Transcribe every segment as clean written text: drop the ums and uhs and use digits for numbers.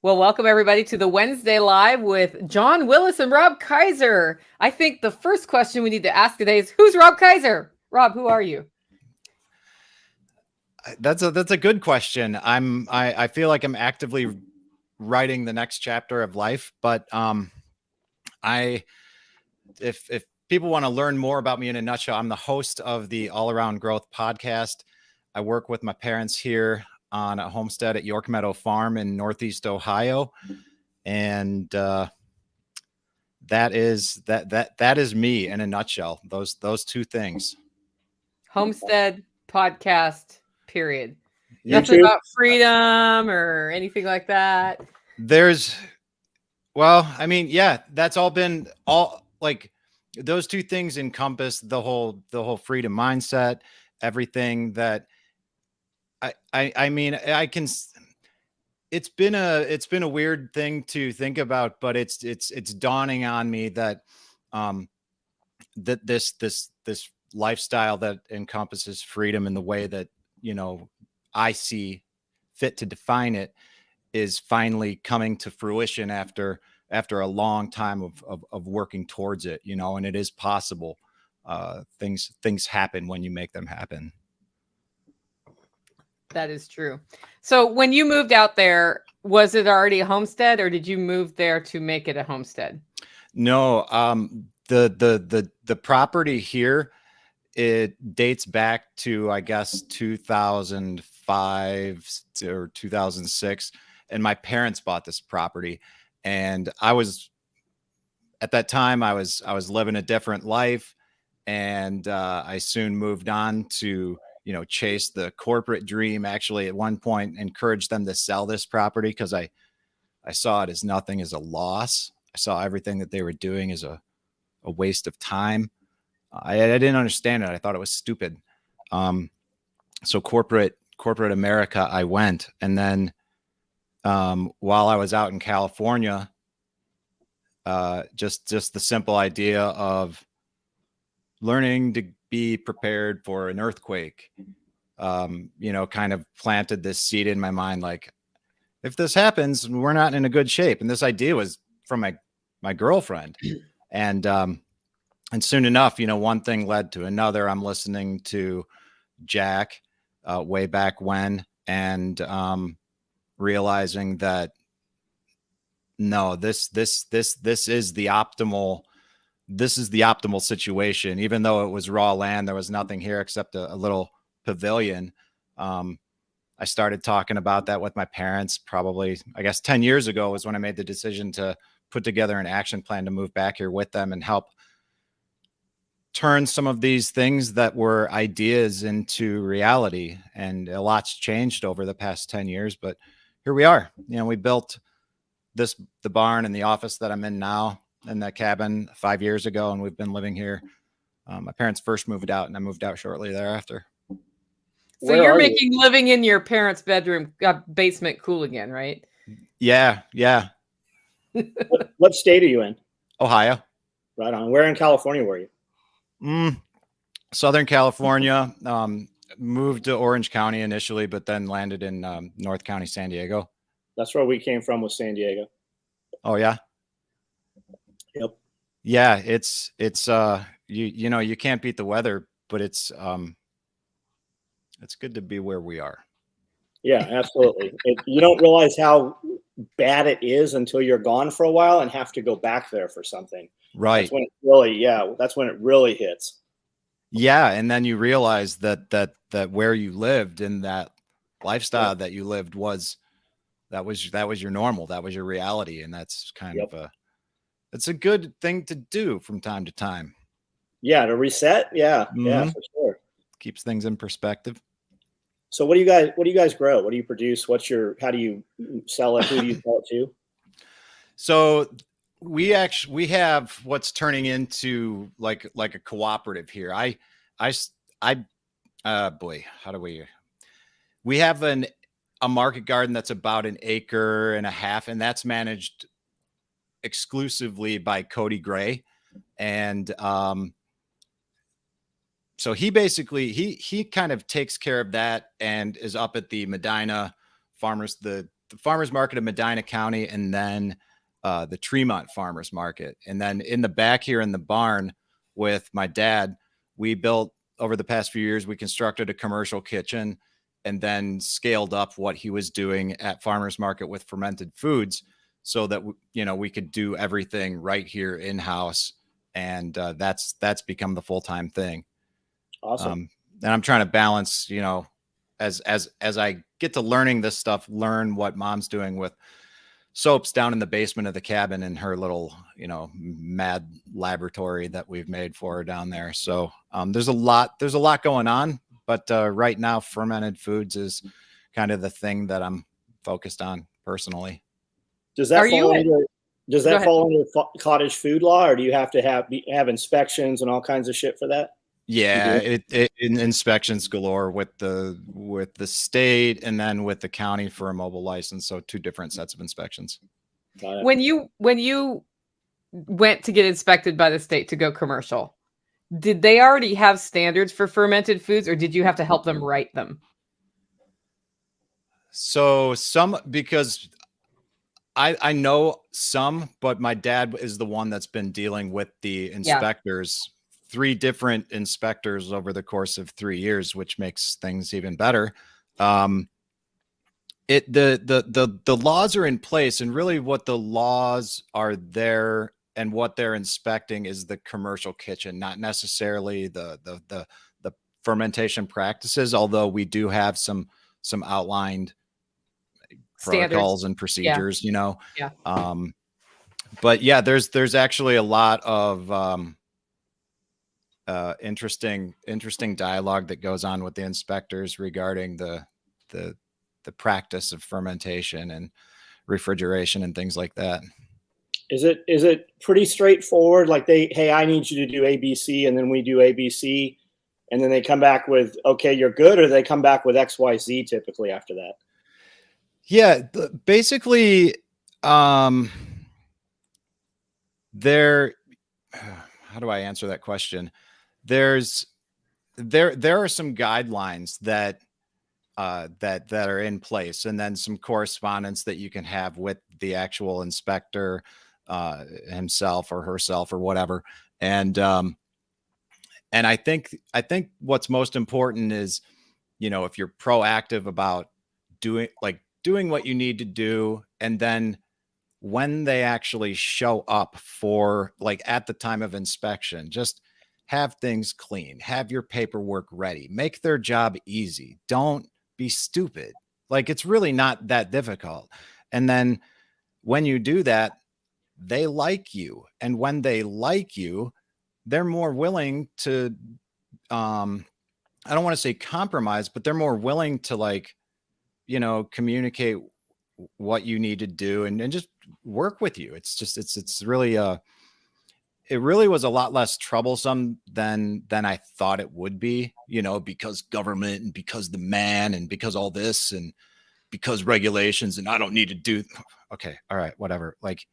Well, welcome everybody to the Wednesday Live with John Willis and Rob Kaiser. I think the first question we need to ask today is, who's Rob Kaiser? Rob, who are you? That's a good question. I feel like I'm actively writing the next chapter of life, but I if people want to learn more about me in a nutshell, I'm the host of the All Around Growth podcast. I work with my parents here on a homestead at York Meadow Farm in Northeast Ohio, and that is me in a nutshell. Those two things. Homestead podcast, period. Nothing YouTube. about freedom or anything like that. I mean, yeah, that's all been all like those two things encompass the whole freedom mindset, everything that I mean, I can. It's been a weird thing to think about, but it's dawning on me that that this lifestyle that encompasses freedom in the way that I see fit to define it is finally coming to fruition after a long time of working towards it, and it is possible. Things happen when you make them happen. That is true. So when you moved out there, was it already a homestead or did you move there to make it a homestead? No, the property here, it dates back to, I guess, 2005 or 2006. And my parents bought this property, and at that time I was living a different life, and I soon moved on to chase the corporate dream. Actually, at one point, encouraged them to sell this property because I saw it as nothing, as a loss. I saw everything that they were doing as a waste of time. I didn't understand it. I thought it was stupid. So corporate America, I went, and then while I was out in California, just the simple idea of learning to be prepared for an earthquake, kind of planted this seed in my mind. Like, if this happens, we're not in a good shape. And this idea was from my girlfriend. And soon enough, one thing led to another. I'm listening to Jack way back when, and realizing that no, this is the optimal. This is the optimal situation. Even though it was raw land, there was nothing here except a little pavilion. I started talking about that with my parents probably, I guess, 10 years ago was when I made the decision to put together an action plan to move back here with them and help turn some of these things that were ideas into reality. And a lot's changed over the past 10 years, but here we are. We built the barn and the office that I'm in now, in that cabin 5 years ago, and we've been living here. My parents first moved out, and I moved out shortly thereafter. So you're making living in your parents' bedroom, basement cool again, right? Yeah. What state are you in? Ohio. Right on. Where in California were you? Southern California. Moved to Orange County initially, but then landed in North County, San Diego. That's where we came from, was San Diego. Oh yeah. Yep. Yeah, it's you can't beat the weather, but it's good to be where we are. Yeah, absolutely. You don't realize how bad it is until you're gone for a while and have to go back there for something. Right. That's when it really hits. Yeah, and then you realize that where you lived and that lifestyle that you lived was your normal, that was your reality, and that's kind of it's a good thing to do from time to time. Yeah, to reset. Yeah, yeah, for sure. Keeps things in perspective. So what do you guys grow? What do you produce? How do you sell it? Who do you sell it to? So we have what's turning into like a cooperative here. We have a market garden that's about 1.5 acres, and that's managed exclusively by Cody Gray. And so he basically he kind of takes care of that and is up at the Medina farmers, the the farmers market of Medina County, and then the Tremont Farmers Market. And then in the back here in the barn with my dad, we built, over the past few years, we constructed a commercial kitchen and then scaled up what he was doing at farmers market with fermented foods, so that, you know, we could do everything right here in-house. And that's become the full-time thing. Awesome. And I'm trying to balance, you know, as I get to learning this stuff, learn what mom's doing with soaps down in the basement of the cabin in her little, you know, mad laboratory that we've made for her down there. So there's a lot going on, but right now fermented foods is kind of the thing that I'm focused on personally. Does that fall under cottage food law, or do you have to have inspections and all kinds of shit for that? Yeah, it inspections galore with the state and then with the county for a mobile license. So 2 different sets of inspections. When you went to get inspected by the state to go commercial, did they already have standards for fermented foods, or did you have to help them write them? So because I know some, but my dad is the one that's been dealing with the inspectors. Yeah. 3 different inspectors over the course of 3 years, which makes things even better. The laws are in place, and really what the laws are there and what they're inspecting is the commercial kitchen, not necessarily the fermentation practices, although we do have some outlined protocols and procedures, you know. Yeah. But yeah, there's actually a lot of interesting dialogue that goes on with the inspectors regarding the practice of fermentation and refrigeration and things like that. Is it pretty straightforward? Like hey, I need you to do ABC, and then we do ABC, and then they come back with, okay, you're good, or they come back with XYZ typically after that? Yeah, basically, how do I answer that question? There are some guidelines that are in place, and then some correspondence that you can have with the actual inspector himself or herself or whatever. And I think what's most important is, you know, if you're proactive about doing what you need to do, and then when they actually show up for, like, at the time of inspection, just have things clean, have your paperwork ready, make their job easy. Don't be stupid. Like, it's really not that difficult. And then when you do that, they like you. And when they like you, they're more willing to, I don't want to say compromise, but they're more willing to, like, you know, communicate what you need to do and just work with you. It's really, it really was a lot less troublesome than I thought it would be, you know, because government and because the man and because all this and because regulations, and I don't need to do. Okay. All right. Whatever. Like,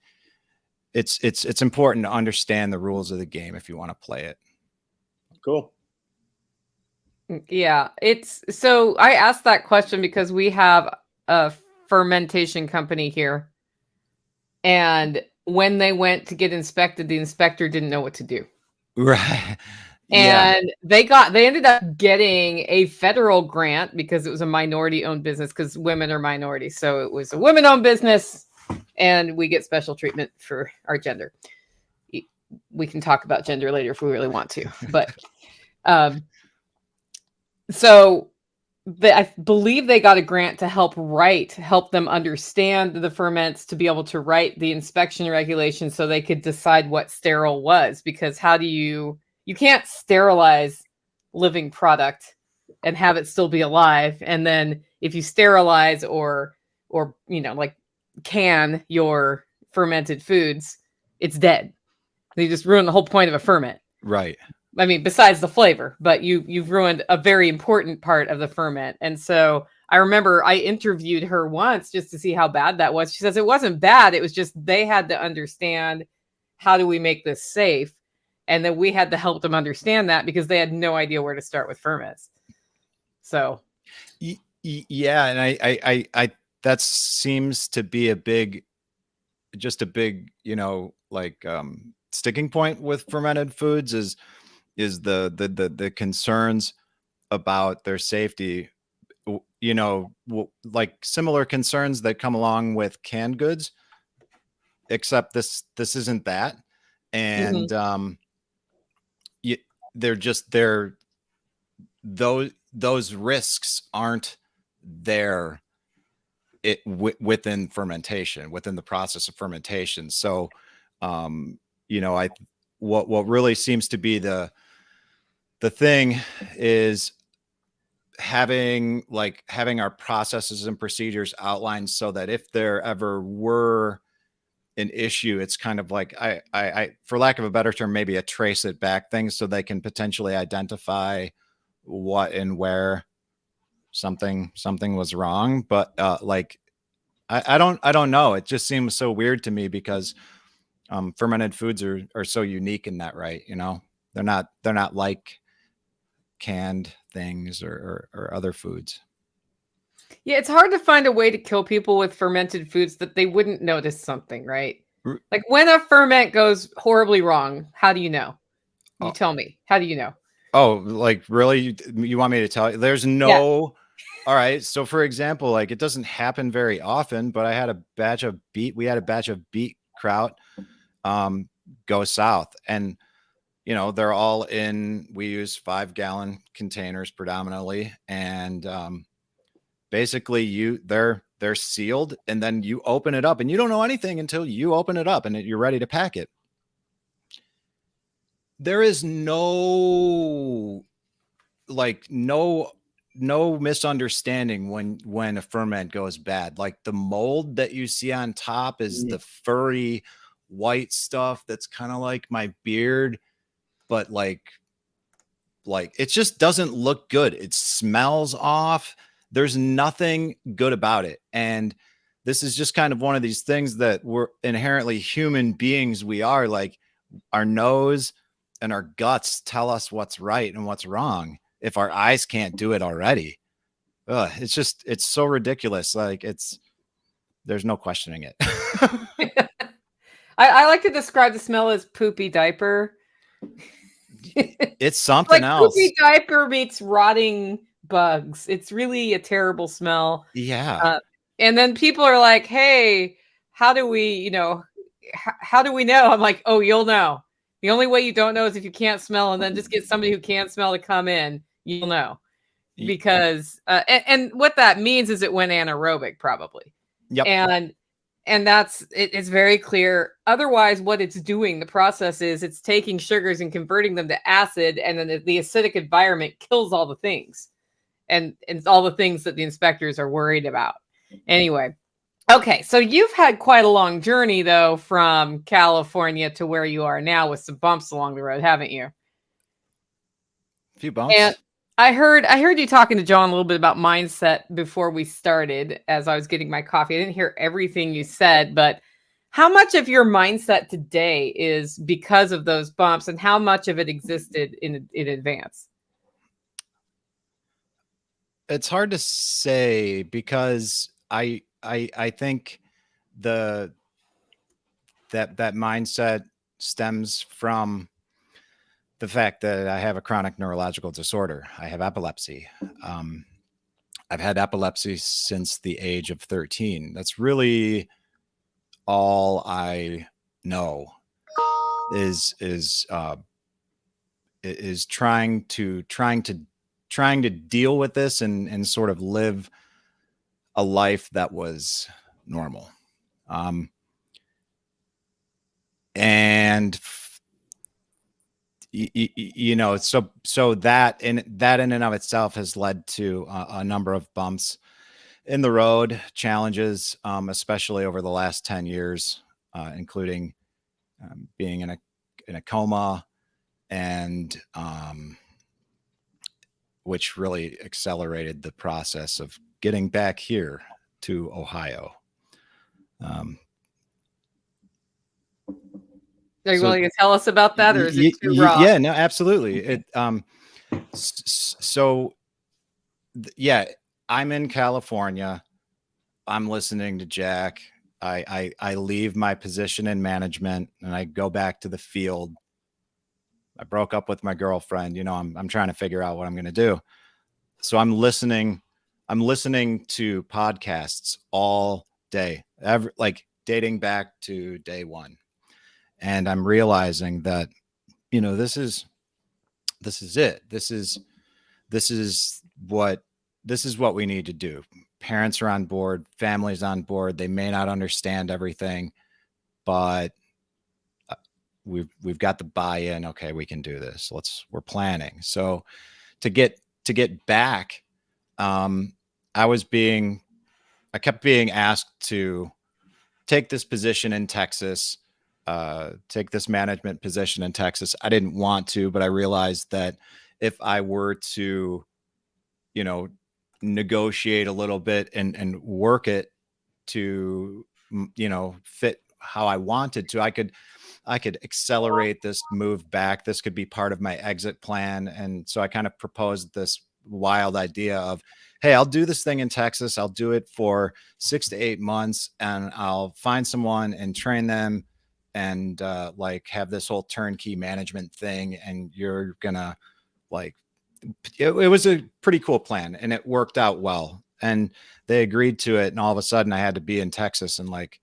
it's important to understand the rules of the game if you want to play it. Cool. Yeah. So I asked that question because we have a fermentation company here, and when they went to get inspected, the inspector didn't know what to do. Right. And they ended up getting a federal grant because it was a minority owned business, because women are minorities. So it was a women owned business, and we get special treatment for our gender. We can talk about gender later if we really want to, but, so I believe they got a grant to help them understand the ferments, to be able to write the inspection regulations so they could decide what sterile was. Because how do you can't sterilize living product and have it still be alive. And then if you sterilize or, you know, like, can your fermented foods, it's dead. You just ruin the whole point of a ferment. Right. I mean, besides the flavor, but you've ruined a very important part of the ferment. And so I remember I interviewed her once just to see how bad that was. She says it wasn't bad. It was just they had to understand, how do we make this safe? And then we had to help them understand that, because they had no idea where to start with ferments. So. Yeah. And that seems to be a big, like sticking point with fermented foods is the concerns about their safety, like similar concerns that come along with canned goods, except this isn't that. And those risks aren't there within fermentation, within the process of fermentation. So what really seems to be the thing is having our processes and procedures outlined so that if there ever were an issue, it's kind of like I for lack of a better term, maybe a trace it back thing, so they can potentially identify what and where something was wrong. But I don't know. It just seems so weird to me because fermented foods are so unique in that, right? They're not like canned things or other foods. Yeah, it's hard to find a way to kill people with fermented foods that they wouldn't notice something, right? Like when a ferment goes horribly wrong, how do you know? You tell me. How do you know? Oh, like really? You want me to tell you? There's no. Yeah. All right. So for example, like it doesn't happen very often, but we had a batch of beet kraut go south, and they're all we use 5-gallon containers predominantly. And basically they're sealed, and then you open it up and you don't know anything until you open it up and you're ready to pack it. There is no misunderstanding when a ferment goes bad. Like the mold that you see on top is the furry white stuff that's kind of like my beard, but like it just doesn't look good. It smells off. There's nothing good about it. And this is just kind of one of these things that we're inherently human beings. We are like, our nose and our guts tell us what's right and what's wrong. If our eyes can't do it already, it's so ridiculous. Like there's no questioning it. I like to describe the smell as poopy diaper. It's something like else. Poopy diaper meets rotting bugs. It's really a terrible smell. Yeah. And then people are like, hey, how do we know? I'm like, oh, you'll know. The only way you don't know is if you can't smell, and then just get somebody who can smell to come in. You'll know. Because and what that means is it went anaerobic probably. Yep. And that's it's very clear. Otherwise, what it's doing, the process is it's taking sugars and converting them to acid, and then the acidic environment kills all the things, and all the things that the inspectors are worried about. Anyway, okay, so you've had quite a long journey though from California to where you are now, with some bumps along the road, haven't you? A few bumps. And I heard you talking to John a little bit about mindset before we started as I was getting my coffee. I didn't hear everything you said, but how much of your mindset today is because of those bumps, and how much of it existed in advance? It's hard to say because I think that mindset stems from the fact that I have a chronic neurological disorder. I have epilepsy. I've had epilepsy since the age of 13. That's really all I know is trying to deal with this and sort of live a life that was normal. And so that in and of itself has led to a number of bumps in the road, challenges, especially over the last 10 years, including being in a coma, and which really accelerated the process of getting back here to Ohio. Are you willing to tell us about that, or is it too raw? Yeah, no, absolutely. I'm in California. I'm listening to Jack. I leave my position in management and I go back to the field. I broke up with my girlfriend. You know, I'm trying to figure out what I'm going to do. So I'm listening to podcasts all day, like dating back to day one. And I'm realizing that, you know, this is it. This is what we need to do. Parents are on board, families on board. They may not understand everything, but we've got the buy-in. Okay, we can do this. We're planning. So to get back, I kept being asked to take this position in Texas, take this management position in Texas. I didn't want to, but I realized that if I were to, you know, negotiate a little bit and work it to, you know, fit how I wanted to, I could accelerate this move back. This could be part of my exit plan. And so I kind of proposed this wild idea of, hey, I'll do this thing in Texas. I'll do it for 6 to 8 months and I'll find someone and train them and like have this whole turnkey management thing. And you're gonna like, it was a pretty cool plan and it worked out well. And they agreed to it. And all of a sudden I had to be in Texas in like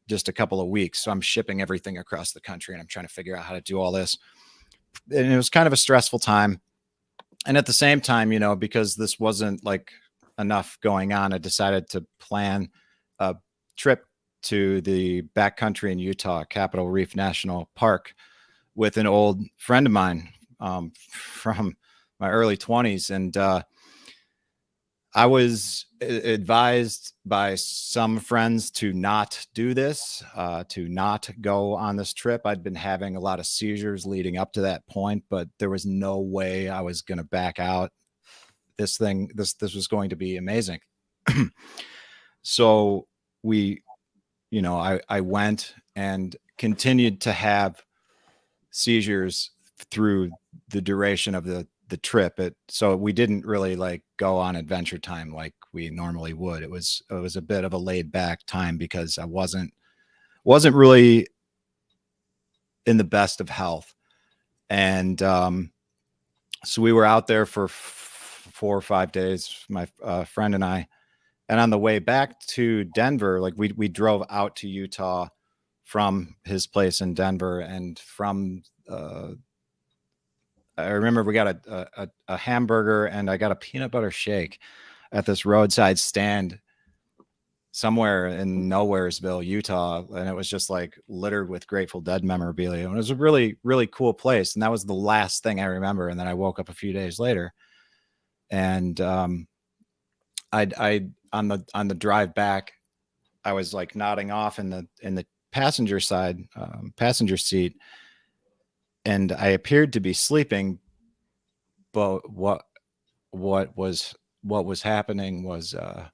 just a couple of weeks. So I'm shipping everything across the country and I'm trying to figure out how to do all this. And it was kind of a stressful time. And at the same time, you know, because this wasn't like enough going on, I decided to plan a trip to the backcountry in Utah, Capitol Reef National Park, with an old friend of mine from my early 20s. And I was advised by some friends to not do this, to not go on this trip. I'd been having a lot of seizures leading up to that point, but there was no way I was going to back out. This was going to be amazing. So we, you know, I went and continued to have seizures through the duration of the trip. So we didn't really like go on adventure time like we normally would. It was a bit of a laid back time because I wasn't really in the best of health. And so we were out there for 4 or 5 days, my friend and I. And on the way back to Denver, like we drove out to Utah from his place in Denver, and from I remember we got a hamburger and I got a peanut butter shake at this roadside stand somewhere in Nowheresville, Utah. And it was just like littered with Grateful Dead memorabilia. And it was a really, really cool place. And that was the last thing I remember. And then I woke up a few days later and I on the drive back, I was like nodding off in the passenger side, passenger seat. And I appeared to be sleeping, but what was happening was I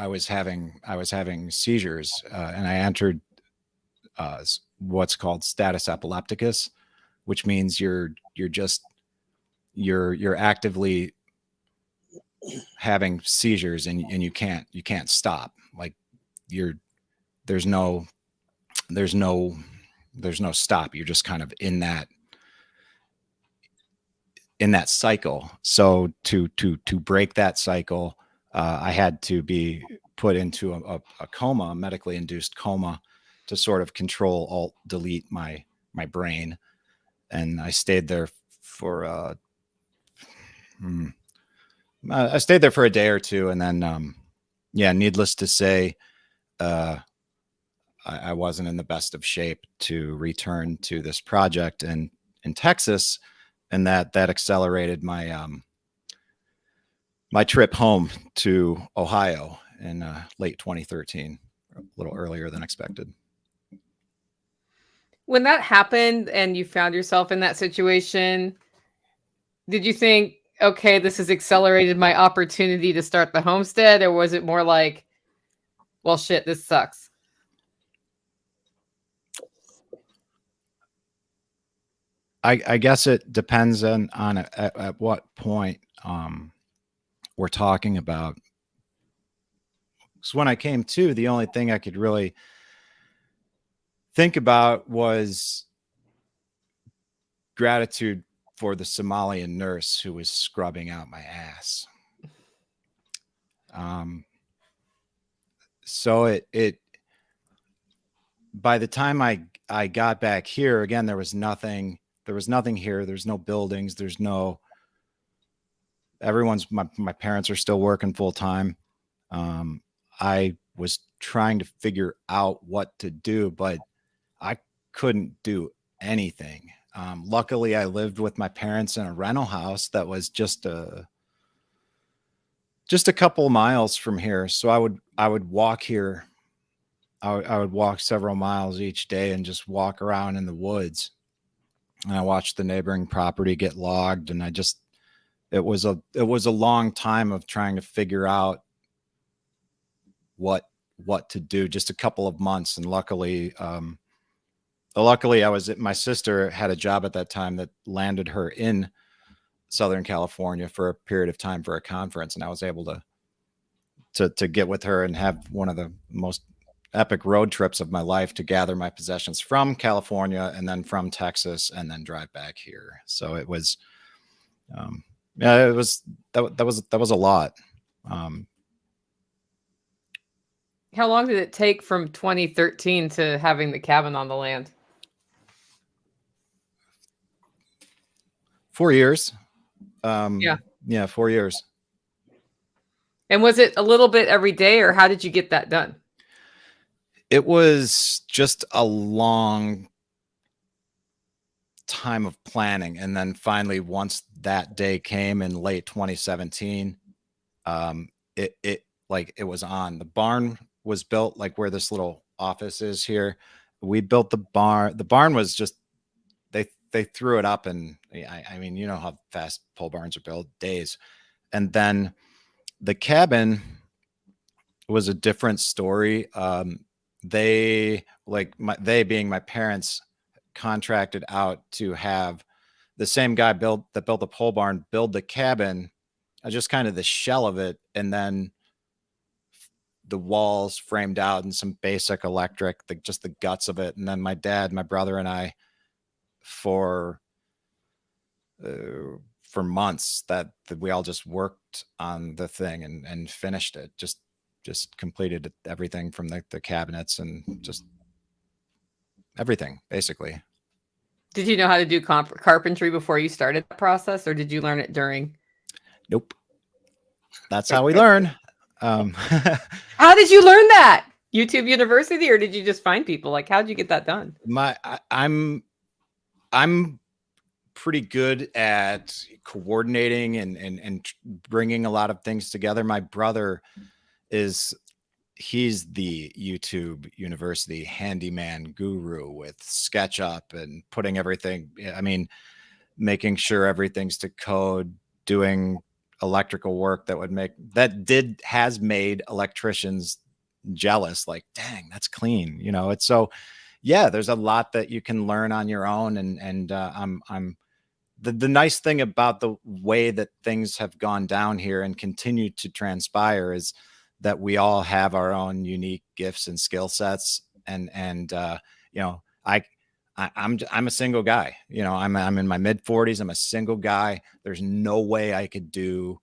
was having seizures, and I entered what's called status epilepticus, which means you're actively having seizures and you can't stop. Like there's no stop. You're just kind of in that cycle. So to break that cycle, I had to be put into a coma, a medically induced coma, to sort of control, alt delete my brain. And I stayed there for I stayed there for a day or two, and then needless to say, I wasn't in the best of shape to return to this project in Texas, and that accelerated my my trip home to Ohio in late 2013, a little earlier than expected. When that happened and you found yourself in that situation, did you think, okay, this has accelerated my opportunity to start the homestead? Or was it more like, well, shit, this sucks? I guess it depends on at what point were talking about. So when I came to, the only thing I could really think about was gratitude for the Somalian nurse who was scrubbing out my ass. So it by the time I got back here again, there was nothing here. There's no buildings. There's no, my parents are still working full time. I was trying to figure out what to do, but I couldn't do anything. Luckily I lived with my parents in a rental house that was just a couple miles from here. So I would walk here. I would walk several miles each day and just walk around in the woods. And I watched the neighboring property get logged. And it was a long time of trying to figure out what to do, just a couple of months. And luckily my sister had a job at that time that landed her in Southern California for a period of time for a conference. And I was able to get with her and have one of the most epic road trips of my life to gather my possessions from California and then from Texas and then drive back here. So it was, that was a lot. How long did it take from 2013 to having the cabin on the land? 4 years. Yeah, 4 years. And was it a little bit every day, or how did you get that done? It was just a long time of planning. And then finally, once that day came in late 2017, it was on. The barn was built like where this little office is here. We built the barn. The barn was just, they threw it up, and I mean, you know how fast pole barns are built, days. And then the cabin was a different story. They being my parents, contracted out to have the same guy that built the pole barn build the cabin, just kind of the shell of it, and then the walls framed out and some basic electric, just the guts of it. And then my dad, my brother, and I, for months that we all just worked on the thing and finished it, just completed everything from the cabinets and just everything basically. Did you know how to do carpentry before you started the process, or did you learn it during? Nope. That's how we learn. How did you learn that? YouTube University, or did you just find people? Like, how'd you get that done? I'm pretty good at coordinating and bringing a lot of things together. My brother he's the YouTube University handyman guru with SketchUp and putting everything, I mean, making sure everything's to code, doing electrical work has made electricians jealous. Like, dang, that's clean. You know, it's so, yeah, there's a lot that you can learn on your own. And the nice thing about the way that things have gone down here and continue to transpire is that we all have our own unique gifts and skill sets. And you know, I'm a single guy, you know, I'm in my mid 40s. I'm a single guy. There's no way I could do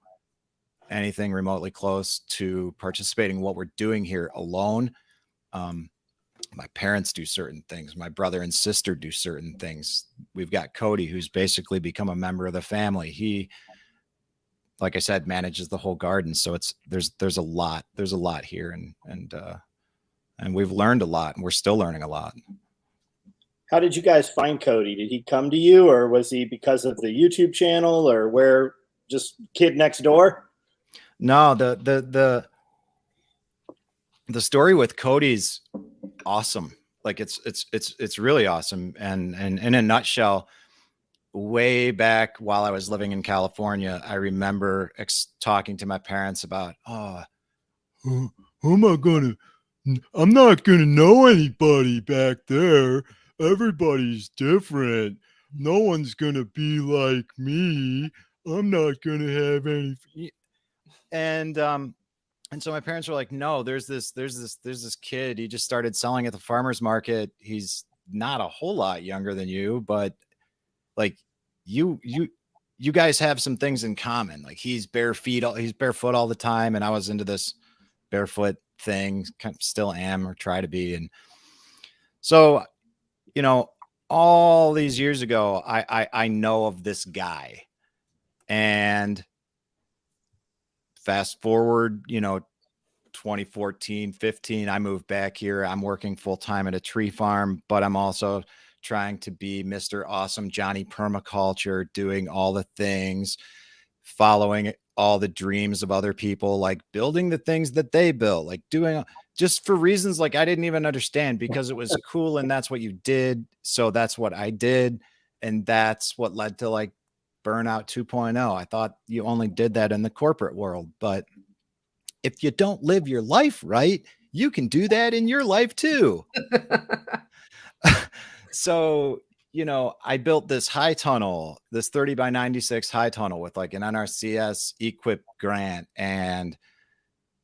anything remotely close to participating in what we're doing here alone. My parents do certain things. My brother and sister do certain things. We've got Cody, who's basically become a member of the family. He, like I said, manages the whole garden. So there's a lot here, and we've learned a lot, and we're still learning a lot. How did you guys find Cody? Did he come to you, or was he because of the YouTube channel, or where, just kid next door? No, the story with Cody's awesome. Like it's really awesome. And in a nutshell, way back while I was living in California, I remember talking to my parents about, I'm not gonna know anybody back there. Everybody's different. No one's gonna be like me. I'm not gonna have any. And so my parents were like, no, there's this kid. He just started selling at the farmer's market. He's not a whole lot younger than you, but like you guys have some things in common. Like he's barefoot all the time. And I was into this barefoot thing, kind of still am or try to be. And so, you know, all these years ago, I know of this guy, and fast forward, 2014, 15, I moved back here. I'm working full time at a tree farm, but I'm also trying to be Mr. Awesome Johnny Permaculture, doing all the things, following all the dreams of other people, like building the things that they built, like doing just for reasons like I didn't even understand, because it was cool and that's what you did. So that's what I did. And that's what led to like Burnout 2.0. I thought you only did that in the corporate world, but if you don't live your life right, you can do that in your life too. So, I built this high tunnel, this 30 by 96 high tunnel with like an NRCS equip grant, and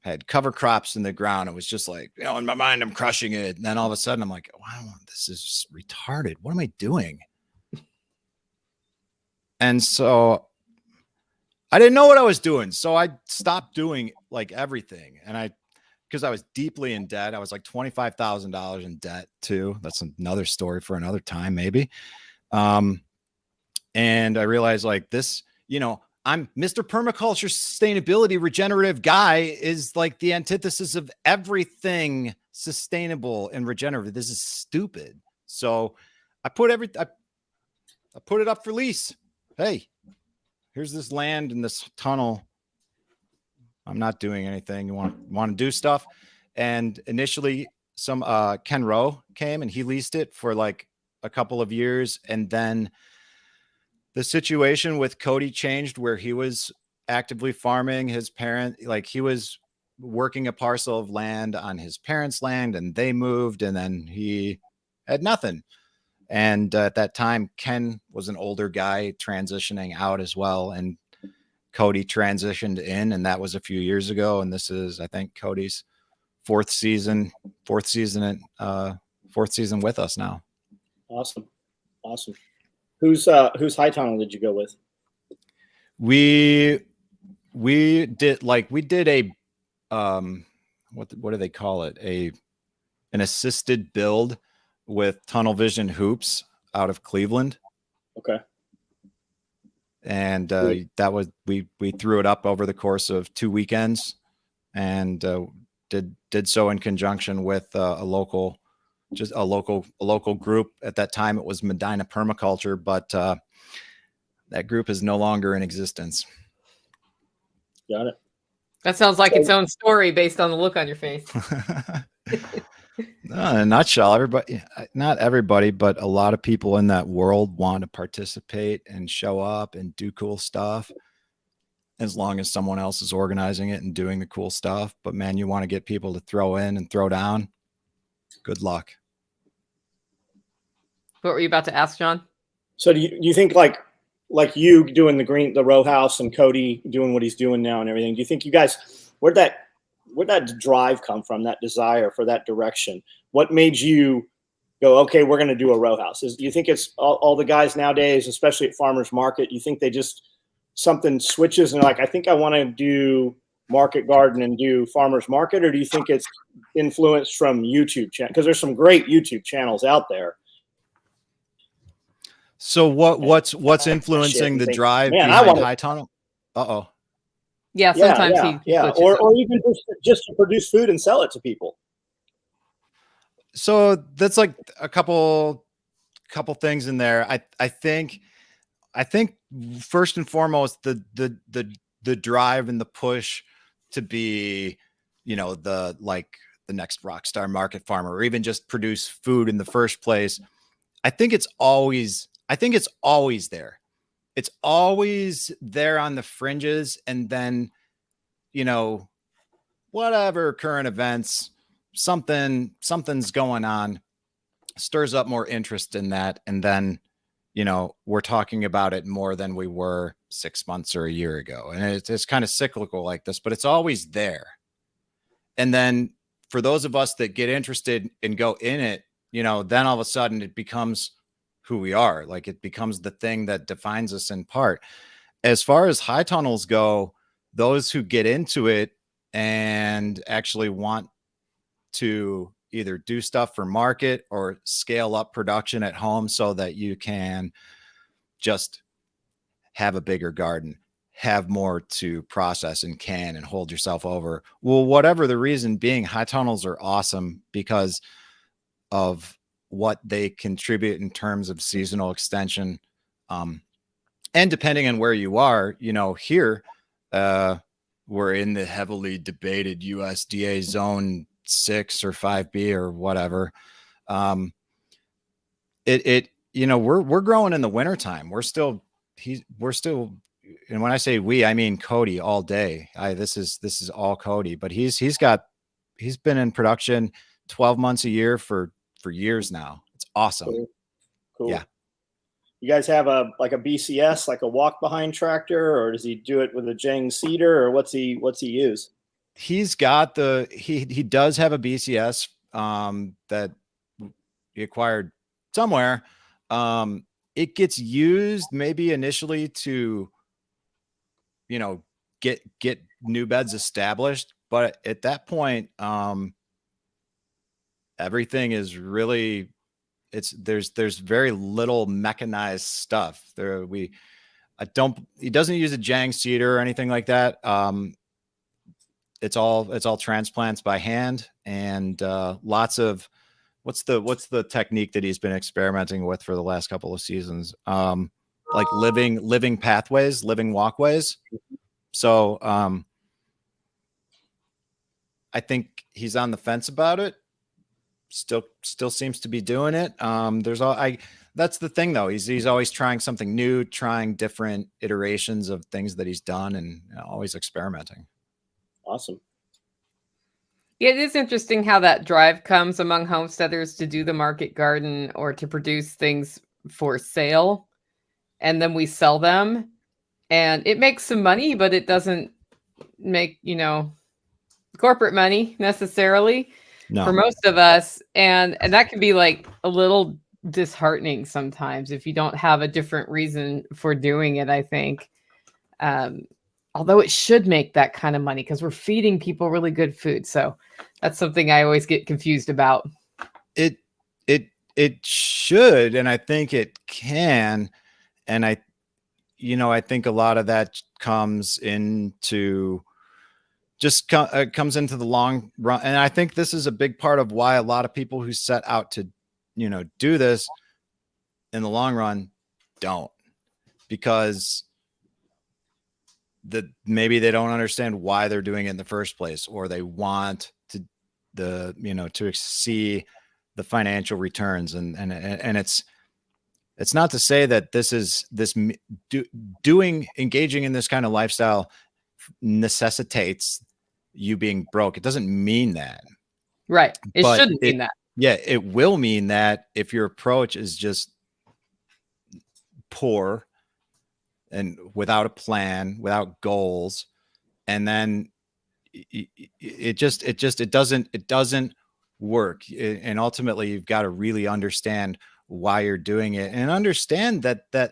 had cover crops in the ground. It was just like, in my mind, I'm crushing it. And then all of a sudden I'm like, wow, this is retarded. What am I doing? And so I didn't know what I was doing. So I stopped doing like everything. And because I was deeply in debt. I was like $25,000 in debt too. That's another story for another time, maybe. And I realized like this, I'm Mr. Permaculture sustainability regenerative guy is like the antithesis of everything sustainable and regenerative. This is stupid. So I put it up for lease. Hey, here's this land and this tunnel. I'm not doing anything. You want to do stuff? And initially some Ken Rowe came and he leased it for like a couple of years. And then the situation with Cody changed, where he was actively farming his parent. Like he was working a parcel of land on his parents' land, and they moved, and then he had nothing. And at that time, Ken was an older guy transitioning out as well. And Cody transitioned in, and that was a few years ago. And this is, I think, Cody's fourth season with us now. Awesome. Whose high tunnel did you go with? We did a what do they call it? An assisted build with tunnel vision hoops out of Cleveland. Okay. And that was we threw it up over the course of 2 weekends, and did so in conjunction with a local group. At that time, it was Medina Permaculture, but that group is no longer in existence. Got it. That sounds like its own story based on the look on your face. No, in a nutshell, not everybody, but a lot of people in that world want to participate and show up and do cool stuff, as long as someone else is organizing it and doing the cool stuff. But man, you want to get people to throw in and throw down. Good luck. What were you about to ask, John? So do you think like you doing the row house and Cody doing what he's doing now and everything, do you think you guys, where'd that drive come from, that desire for that direction? What made you go, okay, we're going to do a row house? Do you think it's all the guys nowadays, especially at farmers market, you think they just, something switches and like, I think I want to do market garden and do farmers market? Or do you think it's influenced from YouTube channel? Because there's some great YouTube channels out there. So what's influencing the drive behind high tunnel? Uh-oh. Yeah, sometimes or even just to produce food and sell it to people. So that's like a couple things in there. I think first and foremost, the drive and the push to be, the next rock star market farmer, or even just produce food in the first place. I think it's always there. It's always there on the fringes. And then, whatever current events, something's going on, stirs up more interest in that. And then, we're talking about it more than we were 6 months or a year ago. And it's kind of cyclical like this, but it's always there. And then for those of us that get interested and go in it, then all of a sudden it becomes who we are. Like it becomes the thing that defines us in part. As far as high tunnels go, those who get into it and actually want to either do stuff for market or scale up production at home so that you can just have a bigger garden, have more to process and can and hold yourself over. Well, whatever the reason being, high tunnels are awesome because of what they contribute in terms of seasonal extension. And depending on where you are, here, we're in the heavily debated USDA zone 6 or 5B or whatever. We're growing in the wintertime. We're still, and when I say we, I mean Cody all day. This is all Cody, but he's been in production 12 months a year for years now. It's awesome. Cool. Yeah. You guys have a BCS, like a walk behind tractor, or does he do it with a Jang seeder, or what's he use? He's got he does have a BCS that he acquired somewhere. It gets used maybe initially to, get new beds established, but at that point, everything is really, there's very little mechanized stuff there. He doesn't use a Jang seeder or anything like that. It's all transplants by hand, and lots of, what's the technique that he's been experimenting with for the last couple of seasons? Like living pathways, living walkways. So I think he's on the fence about it. Still seems to be doing it. That's the thing though. He's always trying something new, trying different iterations of things that he's done, and always experimenting. Awesome. Yeah, it is interesting how that drive comes among homesteaders to do the market garden or to produce things for sale, and then we sell them, and it makes some money, but it doesn't make, corporate money necessarily. No. For most of us, and that can be like a little disheartening sometimes if you don't have a different reason for doing it, I think. Although it should make that kind of money because we're feeding people really good food. So that's something I always get confused about. It should, and I think it can. And I think a lot of that comes into comes into the long run. And I think this is a big part of why a lot of people who set out to, do this in the long run don't, because maybe they don't understand why they're doing it in the first place, or they want to see the financial returns. And it's not to say that engaging in this kind of lifestyle necessitates you being broke. It doesn't mean that. Right. It shouldn't mean that. Yeah, it will mean that if your approach is just poor and without a plan, without goals, and then it doesn't work. And ultimately you've got to really understand why you're doing it, and understand that a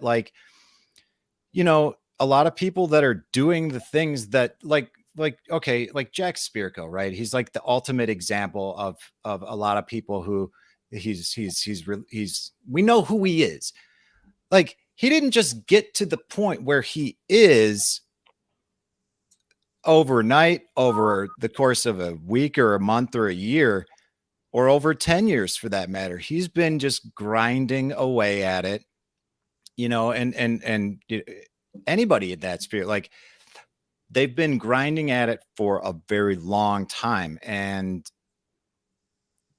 lot of people that are doing the things that like Jack Spirko, right? He's like the ultimate example of a lot of people who we know who he is. Like, he didn't just get to the point where he is overnight, over the course of a week or a month or a year, or over 10 years for that matter. He's been just grinding away at it, and anybody at that spirit, like, they've been grinding at it for a very long time, and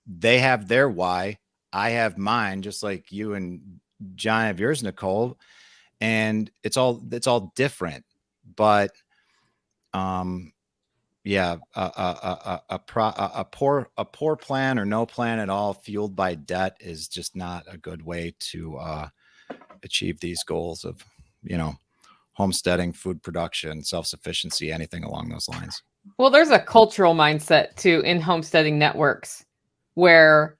they have their why. I have mine, just like you and John have yours, Nicole, and it's all different. But yeah, a poor plan or no plan at all, fueled by debt, is just not a good way to achieve these goals of, homesteading, food production, self-sufficiency, anything along those lines. Well, there's a cultural mindset too in homesteading networks where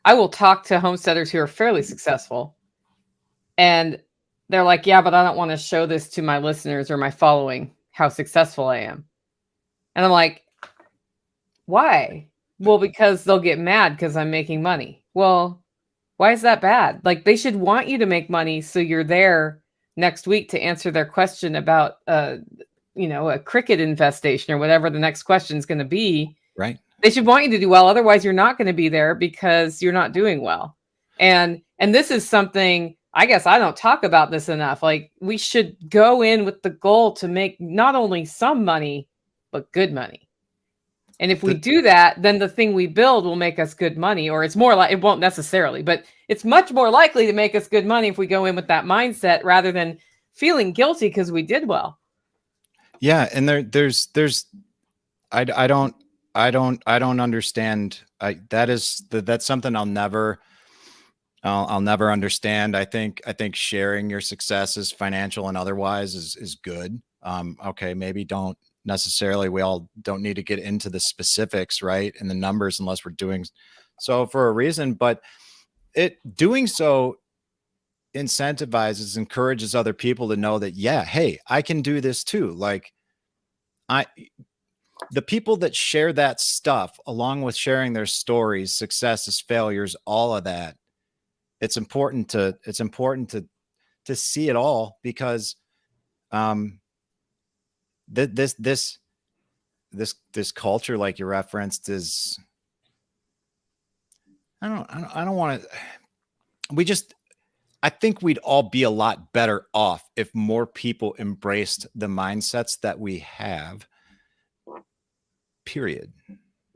I will talk to homesteaders who are fairly successful and they're like, yeah, but I don't want to show this to my listeners or my following, how successful I am. And I'm like, why? Well, because they'll get mad because I'm making money. Well, why is that bad? Like, they should want you to make money so you're there next week to answer their question about, a cricket infestation or whatever the next question is going to be. Right. They should want you to do well. Otherwise, you're not going to be there because you're not doing well. And this is something, I guess I don't talk about this enough. Like, we should go in with the goal to make not only some money, but good money. And if we do that, then the thing we build will make us good money, or it's more like, it won't necessarily, but it's much more likely to make us good money if we go in with that mindset rather than feeling guilty because we did well. Yeah. And I don't understand. That's something I'll never understand. I think sharing your successes, financial and otherwise, is good. Okay. Maybe we all don't need to get into the specifics, right? And the numbers, unless we're doing so for a reason, but doing so incentivizes, encourages other people to know that, yeah, hey, I can do this too. Like, the people that share that stuff, along with sharing their stories, successes, failures, all of that, it's important to see it all, because this culture, like you referenced, is, I don't want to, I think we'd all be a lot better off if more people embraced the mindsets that we have, period.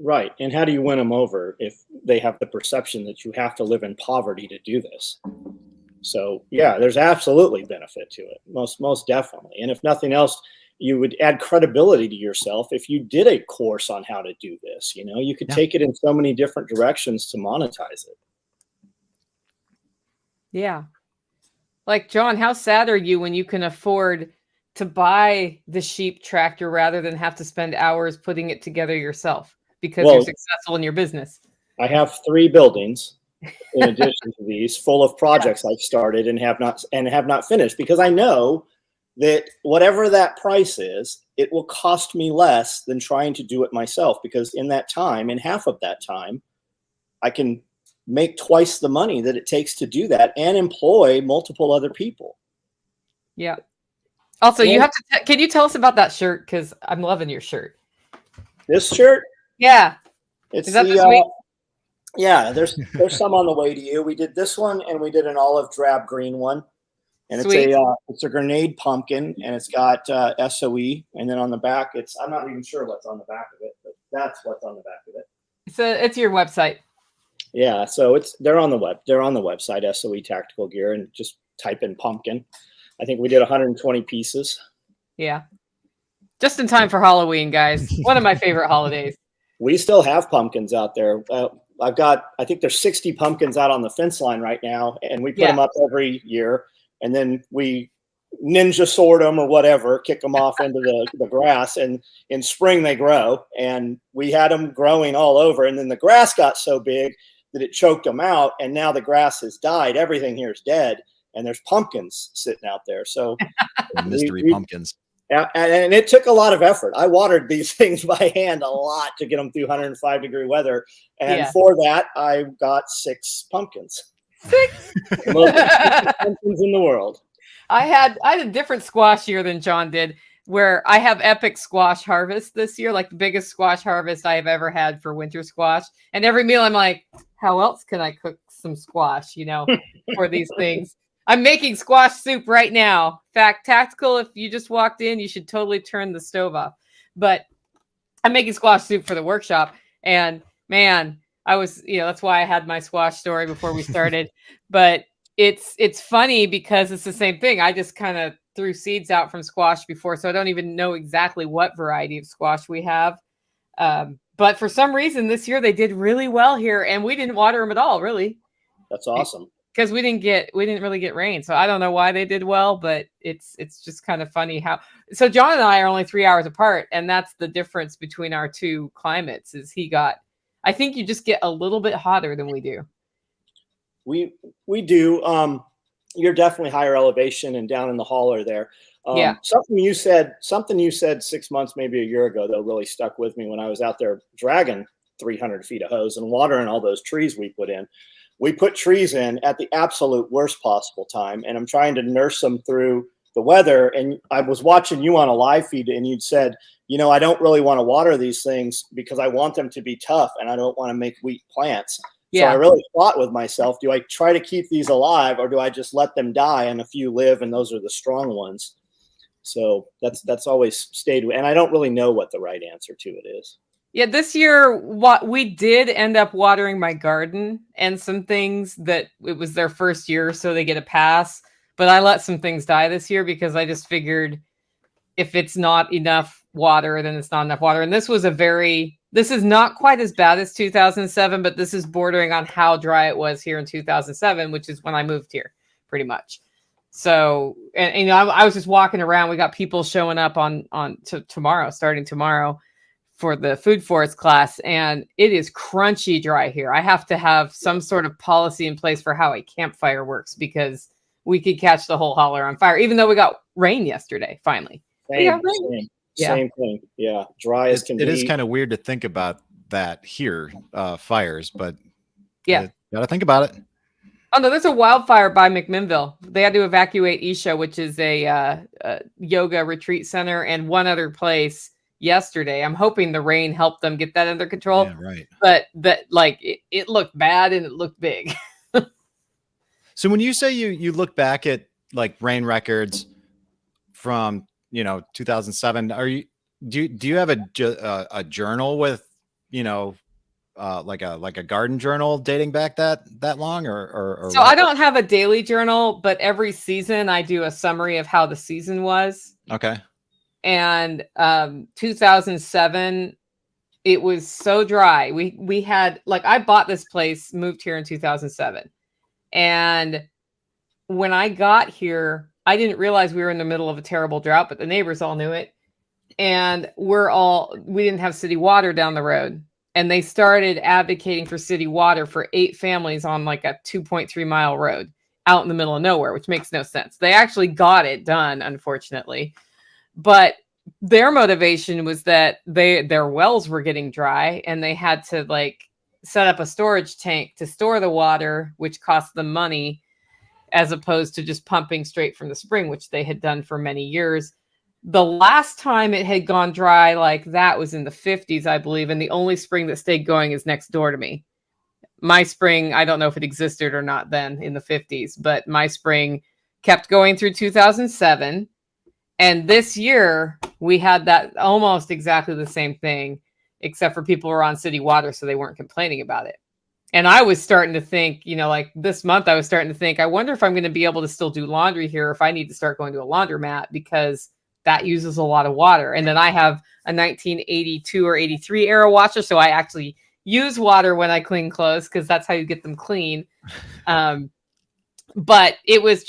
Right. And how do you win them over if they have the perception that you have to live in poverty to do this? So yeah, there's absolutely benefit to it. Most definitely. And if nothing else, you would add credibility to yourself if you did a course on how to do this. You could take it in so many different directions to monetize it. Yeah. Like, John, how sad are you when you can afford to buy the sheep tractor rather than have to spend hours putting it together yourself because you're successful in your business? I have 3 buildings in addition to these, full of projects I've started and have not finished, because I know that whatever that price is, it will cost me less than trying to do it myself, because in that time, in half of that time, I can make twice the money that it takes to do that and employ multiple other people. Yeah. Also, you have to, can you tell us about that shirt? Because I'm loving your shirt. This shirt? Yeah. Is that this week? Yeah, there's some on the way to you. We did this one, and we did an olive drab green one. And it's a grenade pumpkin, and it's got SOE, and then on the back, I'm not even sure what's on the back of it, but that's what's on the back of it. It's your website. Yeah, so they're on the website, SOE Tactical Gear, and just type in pumpkin. I think we did 120 pieces. Yeah. Just in time for Halloween, guys. One of my favorite holidays. We still have pumpkins out there. I think there's 60 pumpkins out on the fence line right now, and we put them up every year. And then we ninja sword them or whatever, kick them off into the grass, and in spring they grow. And we had them growing all over, and then the grass got so big that it choked them out, and now the grass has died. Everything here is dead, and there's pumpkins sitting out there. So mystery pumpkins. And it took a lot of effort. I watered these things by hand a lot to get them through 105-degree weather, and for that I got 6 pumpkins. 6 pumpkins in the world. I had a different squash year than John did, where I have epic squash harvest this year, like the biggest squash harvest I have ever had for winter squash. And every meal I'm like, how else can I cook some squash, for these things? I'm making squash soup right now. In fact, Tactical, if you just walked in, you should totally turn the stove off. But I'm making squash soup for the workshop, and man, I was, that's why I had my squash story before we started. But it's funny because it's the same thing. I just kind of threw seeds out from squash before, so I don't even know exactly what variety of squash we have. But for some reason this year they did really well here, and we didn't water them at all, really. That's awesome. because we didn't really get rain. So I don't know why they did well, but it's just kind of funny how. So John and I are only 3 hours apart, and that's the difference between our two climates. Is I think you just get a little bit hotter than we do. We do. You're definitely higher elevation and down in the holler there. Yeah. Something you said 6 months, maybe a year ago, though, really stuck with me when I was out there dragging 300 feet of hose and watering all those trees we put in. We put trees in at the absolute worst possible time, and I'm trying to nurse them through the weather. And I was watching you on a live feed, and you'd said, you know, I don't really want to water these things because I want them to be tough and I don't want to make weak plants. So I really thought with myself, do I try to keep these alive or do I just let them die and a few live and those are the strong ones? So that's always stayed with, and I don't really know what the right answer to it is. Yeah, this year what we did end up watering my garden and some things that it was their first year, so they get a pass. But I let some things die this year because I just figured if it's not enough water, then it's not enough water. And this is not quite as bad as 2007, but this is bordering on how dry it was here in 2007, which is when I moved here pretty much. So, and you know, I was just walking around. We got people showing up starting tomorrow for the food forest class, and it is crunchy dry here. I have to have some sort of policy in place for how a campfire works because we could catch the whole holler on fire, even though we got rain yesterday, finally. Same thing. Yeah. Dry as can be. It is kind of weird to think about that here, fires, but yeah, gotta think about it. Oh no, there's a wildfire by McMinnville. They had to evacuate Isha, which is a yoga retreat center, and one other place yesterday. I'm hoping the rain helped them get that under control. Yeah, right. But it looked bad and it looked big. So when you say you look back at like rain records from 2007, do you have a journal with like a garden journal dating back that long or so what? I don't have a daily journal, but every season I do a summary of how the season was. Okay. And 2007, it was so dry. We had, like, I bought this place, moved here in 2007. And when I got here, I didn't realize we were in the middle of a terrible drought, but the neighbors all knew it. And we didn't have city water down the road. And they started advocating for city water for 8 families on like a 2.3 mile road out in the middle of nowhere, which makes no sense. They actually got it done, unfortunately. But their motivation was that their wells were getting dry and they had to like set up a storage tank to store the water, which cost them money, as opposed to just pumping straight from the spring, which they had done for many years. The last time it had gone dry like that was in the 50s, I believe. And the only spring that stayed going is next door to me. My spring, I don't know if it existed or not then in the 50s, but my spring kept going through 2007. And this year we had that almost exactly the same thing, except for people were on city water, so they weren't complaining about it. And I was starting to think, like this month I was starting to think, I wonder if I'm going to be able to still do laundry here, if I need to start going to a laundromat, because that uses a lot of water. And then I have a 1982 or 83 era washer, so I actually use water when I clean clothes because that's how you get them clean. But it was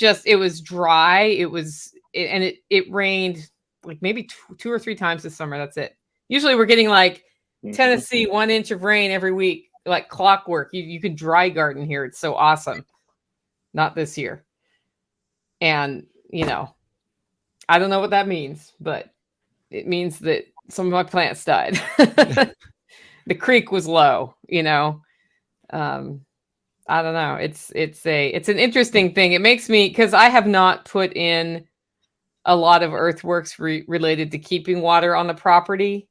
dry. It rained like maybe 2 or 3 times this summer. That's it. Usually we're getting like Tennessee 1 inch of rain every week, like clockwork. You can dry garden here. It's so awesome. Not this year. And, I don't know what that means, but it means that some of my plants died. The creek was low, I don't know. It's an interesting thing. It makes me, because I have not put in a lot of earthworks related to keeping water on the property,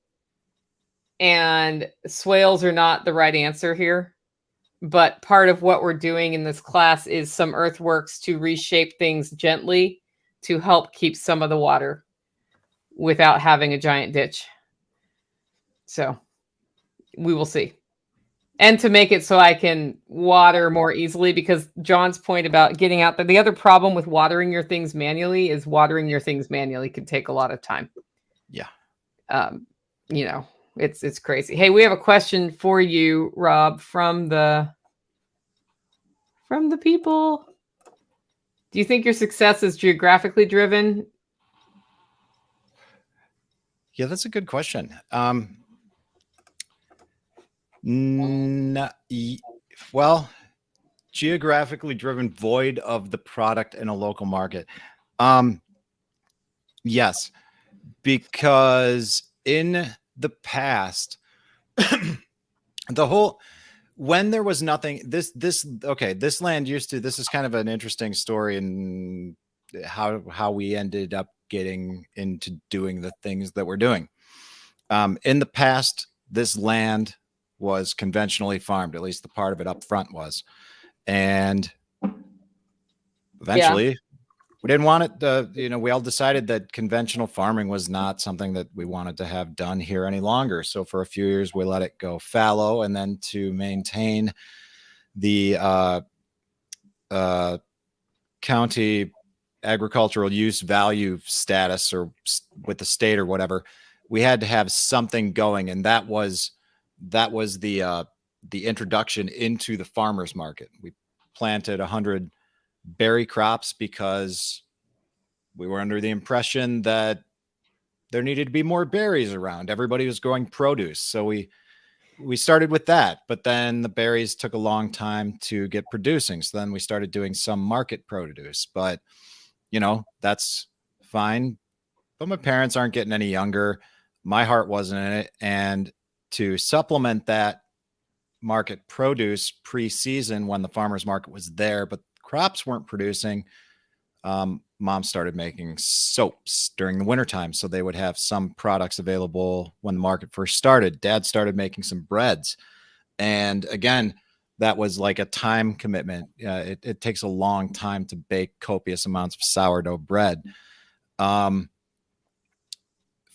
and swales are not the right answer here. But part of what we're doing in this class is some earthworks to reshape things gently to help keep some of the water without having a giant ditch. So we will see. And to make it so I can water more easily, because John's point about getting out there, the other problem with watering your things manually is watering your things manually can take a lot of time. Yeah. It's crazy. Hey, we have a question for you, Rob, from the people. Do you think your success is geographically driven? Yeah, that's a good question. Well, geographically driven, void of the product in a local market. Yes, because in the past, when there was nothing, this land used to, this is kind of an interesting story and how we ended up getting into doing the things that we're doing. In the past, this land was conventionally farmed, at least the part of it up front was. And eventually we didn't want it. We all decided that conventional farming was not something that we wanted to have done here any longer. So for a few years, we let it go fallow. And then to maintain the county agricultural use value status or with the state or whatever, we had to have something going. And that was the introduction into the farmer's market. We planted 100 berry crops because we were under the impression that there needed to be more berries around. Everybody was growing produce. So we started with that, but then the berries took a long time to get producing. So then we started doing some market produce, but that's fine. But my parents aren't getting any younger. My heart wasn't in it. And to supplement that market produce pre-season when the farmer's market was there, but crops weren't producing, mom started making soaps during the wintertime. So they would have some products available when the market first started. Dad started making some breads. And again, that was like a time commitment. It takes a long time to bake copious amounts of sourdough bread.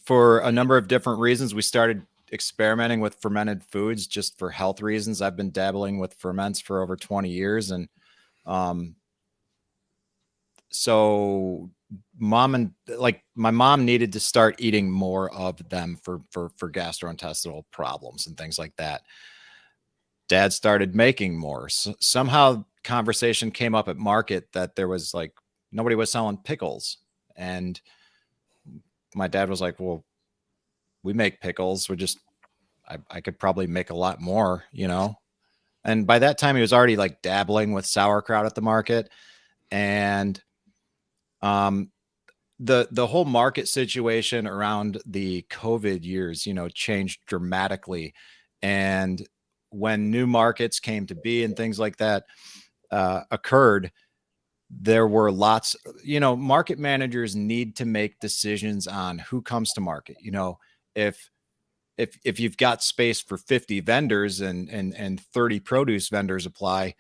For a number of different reasons, we started experimenting with fermented foods just for health reasons. I've been dabbling with ferments for over 20 years. And so my mom needed to start eating more of them for gastrointestinal problems and things like that. Dad started making more. So somehow conversation came up at market that there was nobody was selling pickles. And my dad was like, well, we make pickles. I could probably make a lot more, And by that time he was already dabbling with sauerkraut at the market. And the whole market situation around the COVID years, changed dramatically. And when new markets came to be and things like that occurred, there were lots, market managers need to make decisions on who comes to market. If you've got space for 50 vendors and 30 produce vendors apply,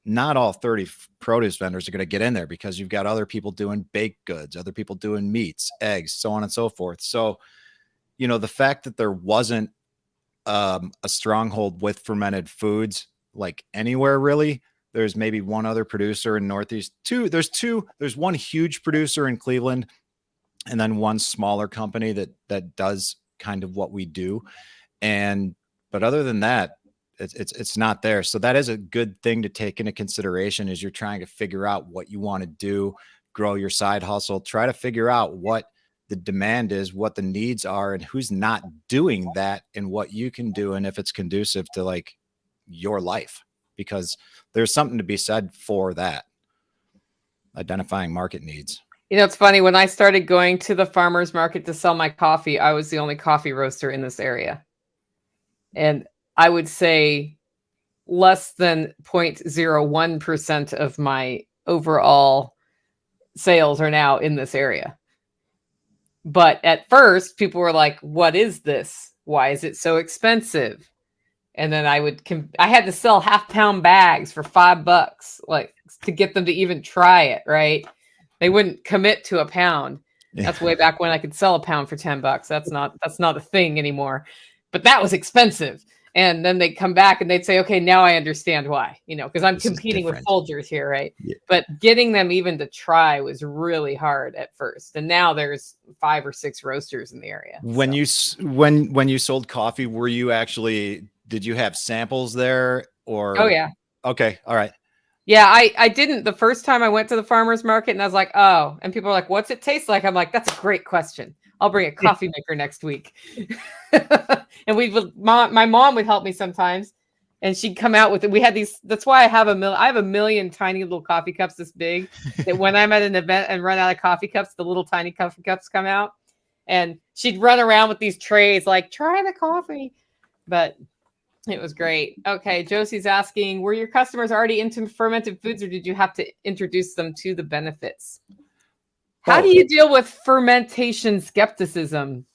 not all 30 produce vendors are going to get in there because you've got other people doing baked goods, other people doing meats, eggs, so on and so forth. So, the fact that there wasn't a stronghold with fermented foods anywhere really. There's maybe one other producer in Northeast. There's one huge producer in Cleveland and then one smaller company that does kind of what we do. But other than that, it's not there. So that is a good thing to take into consideration as you're trying to figure out what you want to do, grow your side hustle, try to figure out what the demand is, what the needs are, and who's not doing that and what you can do. And if it's conducive to your life, because there's something to be said for that. Identifying market needs. It's funny. When I started going to the farmer's market to sell my coffee, I was the only coffee roaster in this area. And I would say less than 0.01% of my overall sales are now in this area. But at first, people were like, what is this? Why is it so expensive? And then I had to sell half-pound bags for $5, to get them to even try it, right? They wouldn't commit to a pound. Yeah. That's way back when I could sell a pound for $10. That's not a thing anymore. But that was expensive. And then they'd come back and they'd say, okay, now I understand why, because I'm competing with Folgers here, right? Yeah. But getting them even to try was really hard at first. And now there's 5 or 6 roasters in the area. When you sold coffee, did you have samples there or? Oh yeah. Okay. All right. Yeah, I didn't the first time I went to the farmer's market, and I was like, oh, and people are like, what's it taste like? I'm like, that's a great question. I'll bring a coffee maker next week. And my mom would help me sometimes, and she'd come out with it. We had these, that's why I have a million tiny little coffee cups this big, that when I'm at an event and run out of coffee cups, the little tiny coffee cups come out. And she'd run around with these trays like, try the coffee. But it was great. Okay, Josie's asking, were your customers already into fermented foods, or did you have to introduce them to the benefits? How do you deal with fermentation skepticism?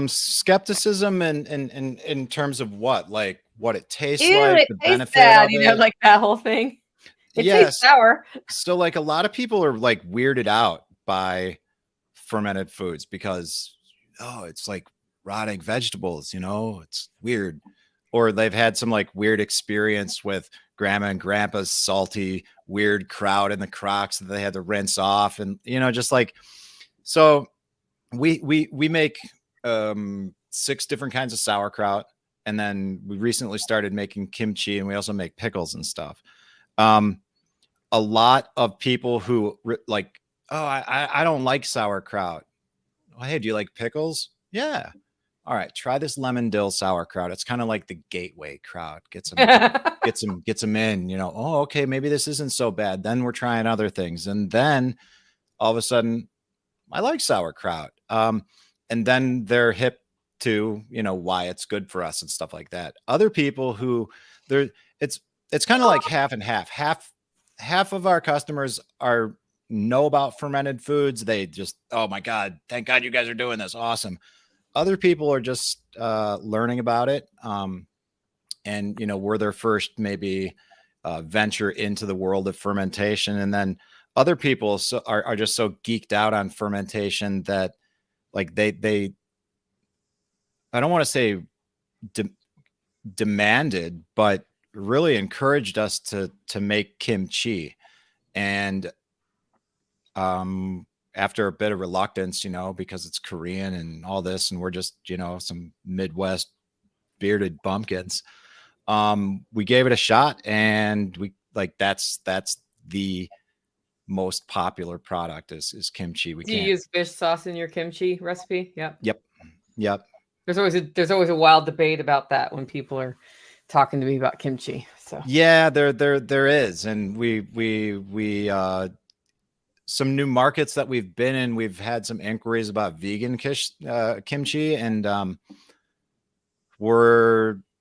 Skepticism in terms of what? Like what it tastes Ew, like, it the tastes benefit bad, of you know, it. like that whole thing. It tastes sour. So like a lot of people are like weirded out by fermented foods because, oh, it's like rotting vegetables, you know, it's weird. Or they've had some like weird experience with grandma and grandpa's salty, weird kraut in the crocks that they had to rinse off. And, you know, just like, so we make 6 different kinds of sauerkraut. And then we recently started making kimchi, and we also make pickles and stuff. A lot of people who like, oh, I don't like sauerkraut. Oh, hey, do you like pickles? Yeah. All right, try this lemon dill sauerkraut. It's kind of like the gateway kraut. Gets them in, you know, oh, okay, maybe this isn't so bad. Then we're trying other things. And then all of a sudden, I like sauerkraut. And then they're hip to, you know, why it's good for us and stuff like that. Other people who it's kind of like half and half. Half of our customers know about fermented foods. They just, oh my God, thank God you guys are doing this. Awesome. Other people are just learning about it. And, you know, we're their first maybe venture into the world of fermentation. And then other people are just so geeked out on fermentation that like they I don't want to say demanded, but really encouraged us to make kimchi. And after a bit of reluctance, you know, because it's Korean and all this, and we're just, you know, some Midwest bearded bumpkins, we gave it a shot, and we like that's the most popular product is kimchi. Do you use fish sauce in your kimchi recipe? Yep. There's always a wild debate about that when people are talking to me about kimchi. So yeah, there is, and we some new markets that we've been in, we've had some inquiries about vegan kimchi, and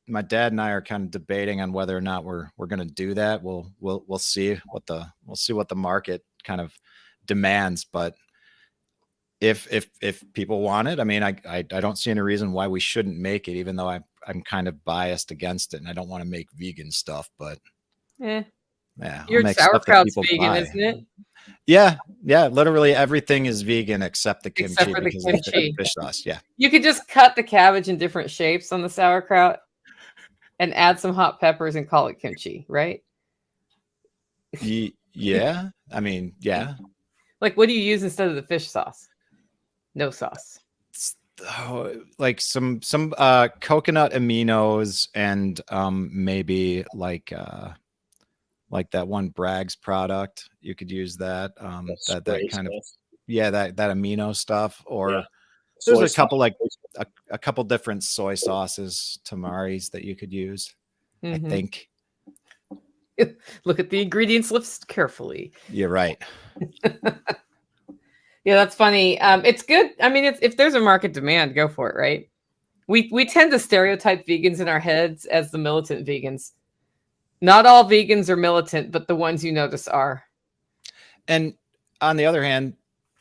my dad and I are kind of debating on whether or not we're going to do that. We'll see what the market kind of demands, but if people want it, I mean, I don't see any reason why we shouldn't make it, even though I'm kind of biased against it, and I don't want to make vegan stuff, but yeah, your sauerkraut's vegan, isn't it? Yeah, literally everything is vegan except the kimchi, except for the because kimchi. of the fish sauce. Yeah, you could just cut the cabbage in different shapes on the sauerkraut and add some hot peppers and call it kimchi, right? Yeah, I mean, yeah. Like, what do you use instead of the fish sauce? No sauce. Like some coconut aminos, and maybe like that one Bragg's product. You could use that. That kind of, yeah, that amino stuff. Or there's a couple different soy sauces, tamaris, that you could use. Mm-hmm. I think. Look at the ingredients list carefully. You're right. Yeah, that's funny. It's good. I mean, if there's a market demand, go for it, right? We tend to stereotype vegans in our heads as the militant vegans. Not all vegans are militant, but the ones you notice are. And on the other hand,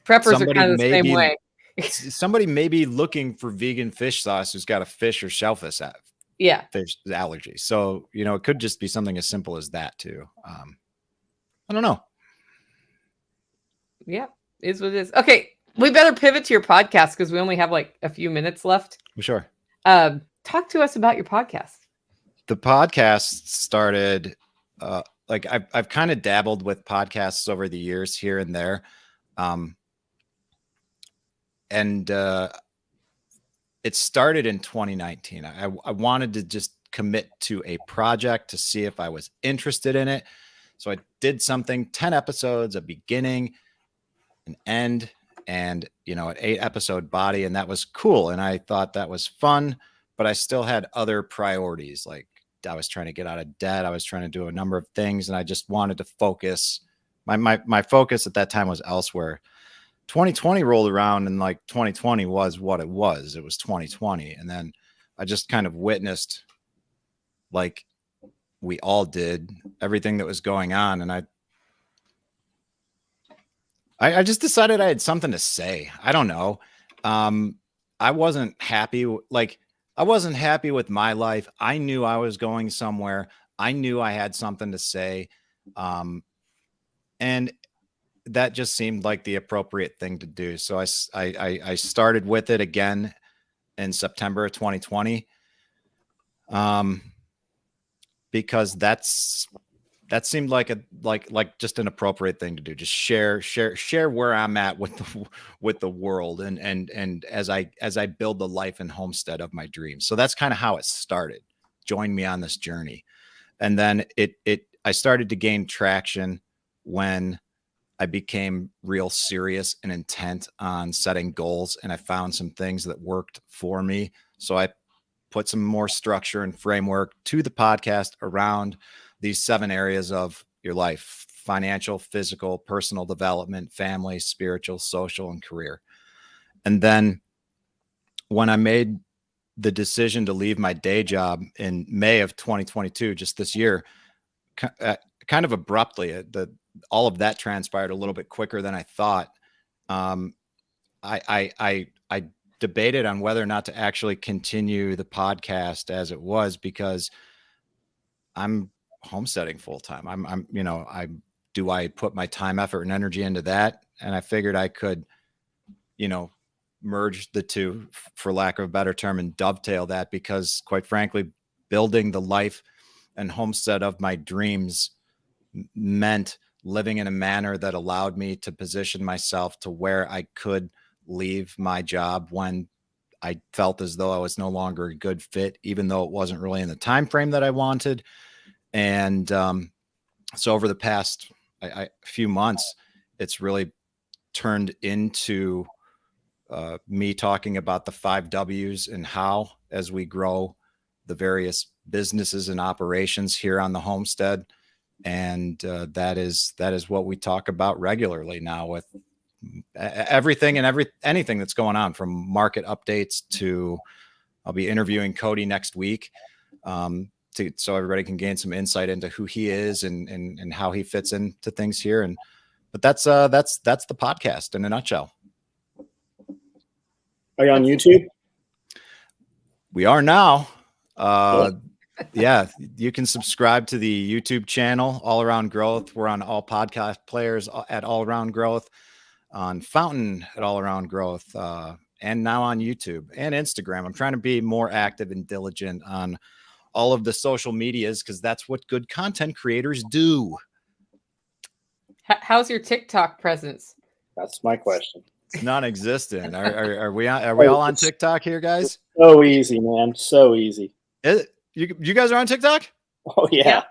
preppers are kind of the same way. Somebody may be looking for vegan fish sauce who's got a fish or shellfish fish allergy. So, you know, it could just be something as simple as that too. I don't know. Yeah, is what it is. Okay, we better pivot to your podcast because we only have like a few minutes left. Sure. Talk to us about your podcast. The podcast started, like I've kind of dabbled with podcasts over the years here and there. And it started in 2019. I wanted to just commit to a project to see if I was interested in it. So I did something, 10 episodes, a beginning, an end, and, you know, an 8-episode body. And that was cool. And I thought that was fun, but I still had other priorities. Like I was trying to get out of debt. I was trying to do a number of things, and I just wanted to focus. My focus at that time was elsewhere. 2020 rolled around, and like 2020 was what it was. It was 2020. And then I just kind of witnessed, like we all did, everything that was going on. And I just decided I had something to say. I don't know. I wasn't happy. I wasn't happy with my life. I knew I was going somewhere. I knew I had something to say. And that just seemed like the appropriate thing to do. So I started with it again in September of 2020. Because that seemed like just an appropriate thing to do. Just share where I'm at with the world. And as I build the life and homestead of my dreams. So that's kind of how it started. Join me on this journey. And then I started to gain traction when I became real serious and intent on setting goals, and I found some things that worked for me. So I put some more structure and framework to the podcast around these 7 areas of your life: financial, physical, personal development, family, spiritual, social, and career. And then when I made the decision to leave my day job in May of 2022, just this year, kind of abruptly, all of that transpired a little bit quicker than I thought. I debated on whether or not to actually continue the podcast as it was, because I'm homesteading full time. Do I put my time, effort, and energy into that? And I figured I could, merge the two, for lack of a better term, and dovetail that, because quite frankly, building the life and homestead of my dreams meant living in a manner that allowed me to position myself to where I could leave my job when I felt as though I was no longer a good fit, even though it wasn't really in the time frame that I wanted. And so over the past few months, it's really turned into me talking about the 5 W's and how, as we grow the various businesses and operations here on the homestead. And that is what we talk about regularly now, with everything and anything that's going on, from market updates to, I'll be interviewing Cody next week, so everybody can gain some insight into who he is and how he fits into things here. But that's the podcast in a nutshell. Are you on YouTube? We are now. Yeah, you can subscribe to the YouTube channel, All Around Growth. We're on all podcast players at All Around Growth, on Fountain at All Around Growth, and now on YouTube and Instagram. I'm trying to be more active and diligent on all of the social medias, because that's what good content creators do. How's your TikTok presence? That's my question. It's non-existent. Are we all on TikTok here, guys? So easy, man. So easy. You guys are on TikTok? Oh yeah.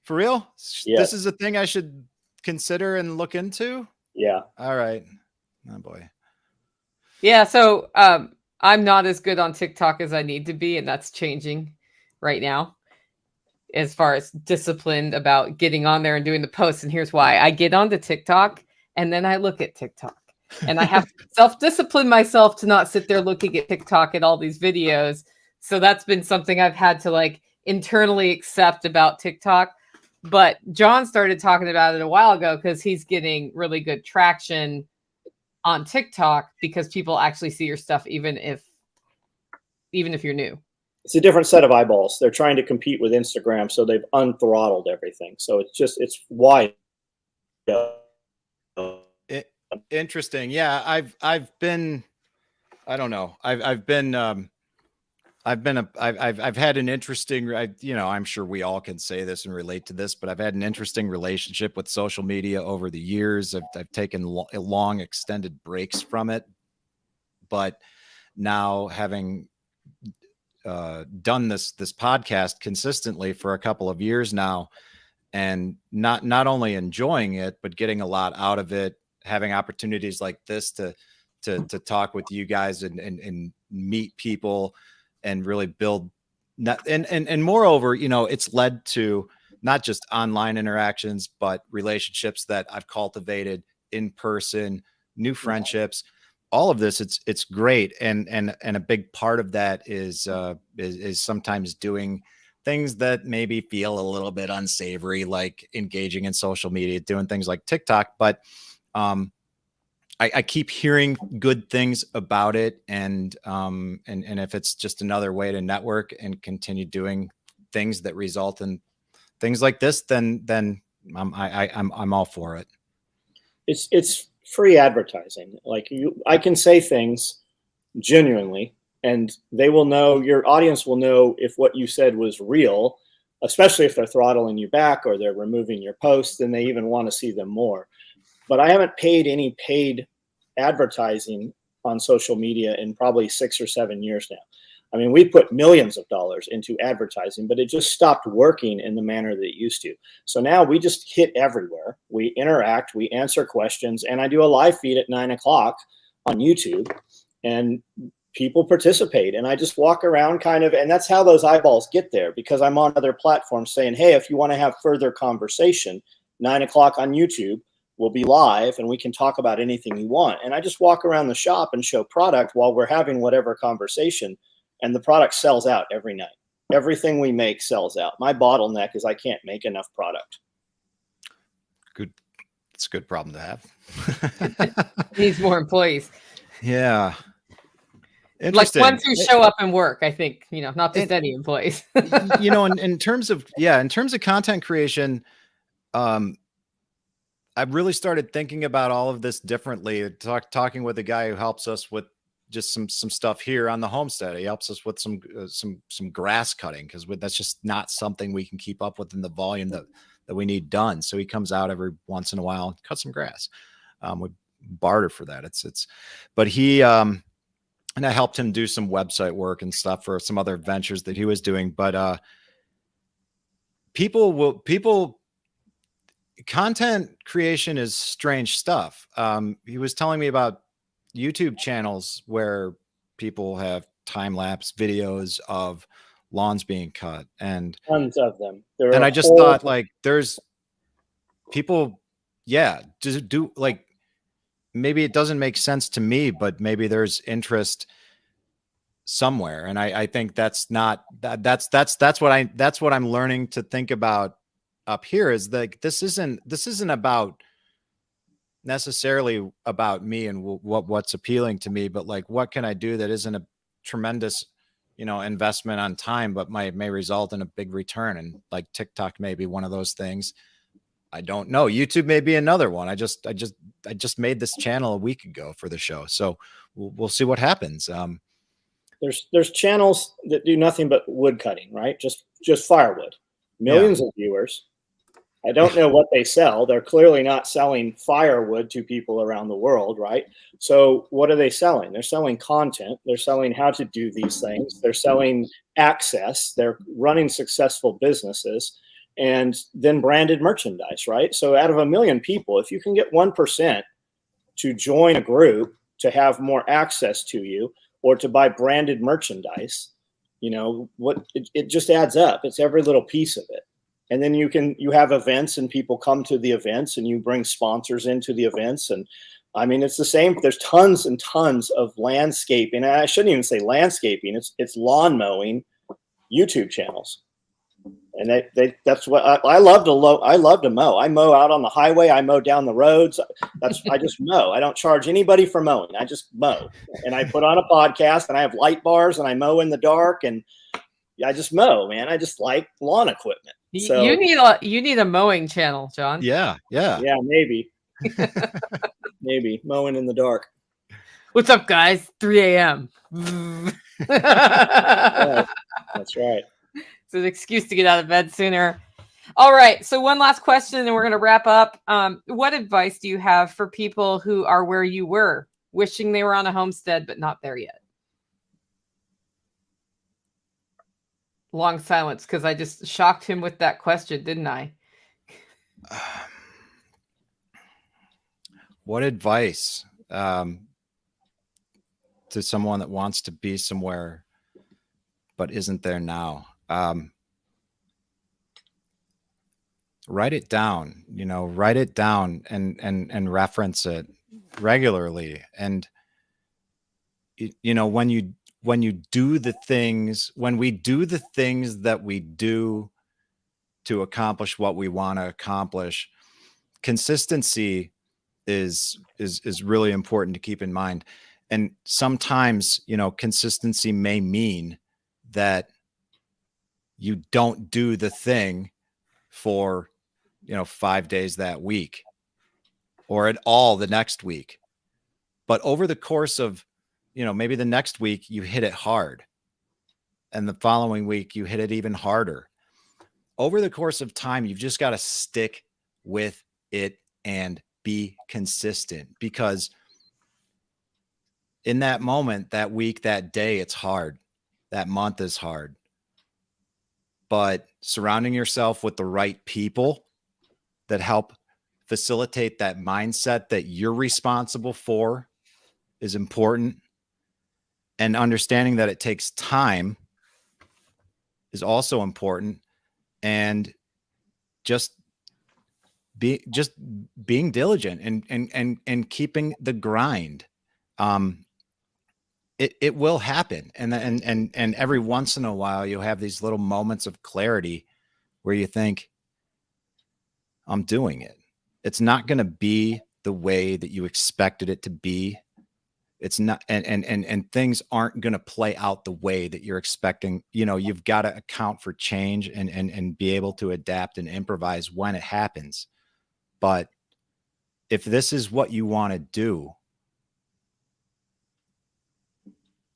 For real? Yeah. This is a thing I should consider and look into? Yeah. All right. Oh boy. Yeah. So I'm not as good on TikTok as I need to be, and that's changing right now, as far as disciplined about getting on there and doing the posts. And here's why: I get onto TikTok and then I look at TikTok, and I have to self-discipline myself to not sit there looking at TikTok and all these videos. So that's been something I've had to internally accept about TikTok. But John started talking about it a while ago, because he's getting really good traction on TikTok, because people actually see your stuff, even if you're new. It's a different set of eyeballs. They're trying to compete with Instagram, so they've unthrottled everything. So it's wide. Interesting. Yeah, I've been, I don't know. I've had an interesting, I'm sure we all can say this and relate to this, but I've had an interesting relationship with social media over the years. I've taken long extended breaks from it, but now, having done this podcast consistently for a couple of years now, and not only enjoying it, but getting a lot out of it, having opportunities like this to talk with you guys and meet people and really build and moreover, you know, it's led to not just online interactions, but relationships that I've cultivated in person, new friendships, all of this. It's great. And a big part of that is sometimes doing things that maybe feel a little bit unsavory, like engaging in social media, doing things like TikTok. But I keep hearing good things about it. And if it's just another way to network and continue doing things that result in things like this, then I'm all for it. It's free advertising. Like I can say things genuinely, and they will know, your audience will know if what you said was real, especially if they're throttling you back or they're removing your posts, and they even want to see them more. But I haven't paid any paid advertising on social media in probably 6 or 7 years now. I mean, we put millions of dollars into advertising, but it just stopped working in the manner that it used to. So now we just hit everywhere. We interact, we answer questions, and I do a live feed at 9 o'clock on YouTube, and people participate. And I just walk around kind of, and that's how those eyeballs get there, because I'm on other platforms saying, hey, if you want to have further conversation, 9 o'clock on YouTube, we'll be live and we can talk about anything you want. And I just walk around the shop and show product while we're having whatever conversation. And the product sells out every night. Everything we make sells out. My bottleneck is I can't make enough product. Good. It's a good problem to have. Needs more employees. Yeah. Like ones who show up and work, I think, you know, not just any employees. You know, in terms of content creation, I've really started thinking about all of this differently. Talking with a guy who helps us with just some stuff here on the homestead. He helps us with some grass cutting, because that's just not something we can keep up with in the volume that we need done. So he comes out every once in a while and cut some grass. We barter for that. But he and I helped him do some website work and stuff for some other ventures that he was doing. But content creation is strange stuff. He was telling me about YouTube channels where people have time-lapse videos of lawns being cut, and tons of them. And I just thought, like, there's people, just do, like, maybe it doesn't make sense to me, but maybe there's interest somewhere. And I think that's what I'm learning to think about up here, is like, this isn't about necessarily about me and what's appealing to me, but like, what can I do that isn't a tremendous, you know, investment on time, but may result in a big return. And like TikTok may be one of those things. I don't know. YouTube may be another one. I just made this channel a week ago for the show, so we'll see what happens. There's channels that do nothing but wood cutting, right? Just firewood. Millions of viewers. I don't know what they sell. They're clearly not selling firewood to people around the world, right? So what are they selling? They're selling content. They're selling how to do these things. They're selling access. They're running successful businesses, and then branded merchandise, right? So out of 1 million people, if you can get 1% to join a group to have more access to you or to buy branded merchandise, you know, it just adds up. It's every little piece of it. And then you have events and people come to the events and you bring sponsors into the events. And I mean, it's the same. There's tons and tons of landscaping. And I shouldn't even say landscaping. It's lawn mowing YouTube channels. And that's what I love to mow. I mow out on the highway. I mow down the roads. I just mow. I don't charge anybody for mowing. I just mow. And I put on a podcast and I have light bars and I mow in the dark, and I just mow, man. I just like lawn equipment. So you need a mowing channel, John. Yeah, maybe. Maybe mowing in the dark. What's up, guys? 3 a.m. Right. That's right. It's an excuse to get out of bed sooner. All right. So one last question, and we're going to wrap up. What advice do you have for people who are where you were, wishing they were on a homestead, but not there yet? Long silence, because I just shocked him with that question, didn't I? What advice to someone that wants to be somewhere but isn't there now? Write it down, write it down and reference it regularly. And when we do the things that we do to accomplish what we want to accomplish, consistency is really important to keep in mind. And sometimes, consistency may mean that you don't do the thing for 5 days that week or at all the next week, but over the course of maybe the next week you hit it hard, and the following week you hit it even harder. Over the course of time, you've just got to stick with it and be consistent, because in that moment, that week, that day, it's hard. That month is hard. But surrounding yourself with the right people that help facilitate that mindset that you're responsible for is important. And understanding that it takes time is also important. And just being diligent and keeping the grind. It will happen. And every once in a while you'll have these little moments of clarity where you think, I'm doing it. It's not going to be the way that you expected it to be. It's not, and things aren't going to play out the way that you're expecting. You've got to account for change and be able to adapt and improvise when it happens. But if this is what you want to do,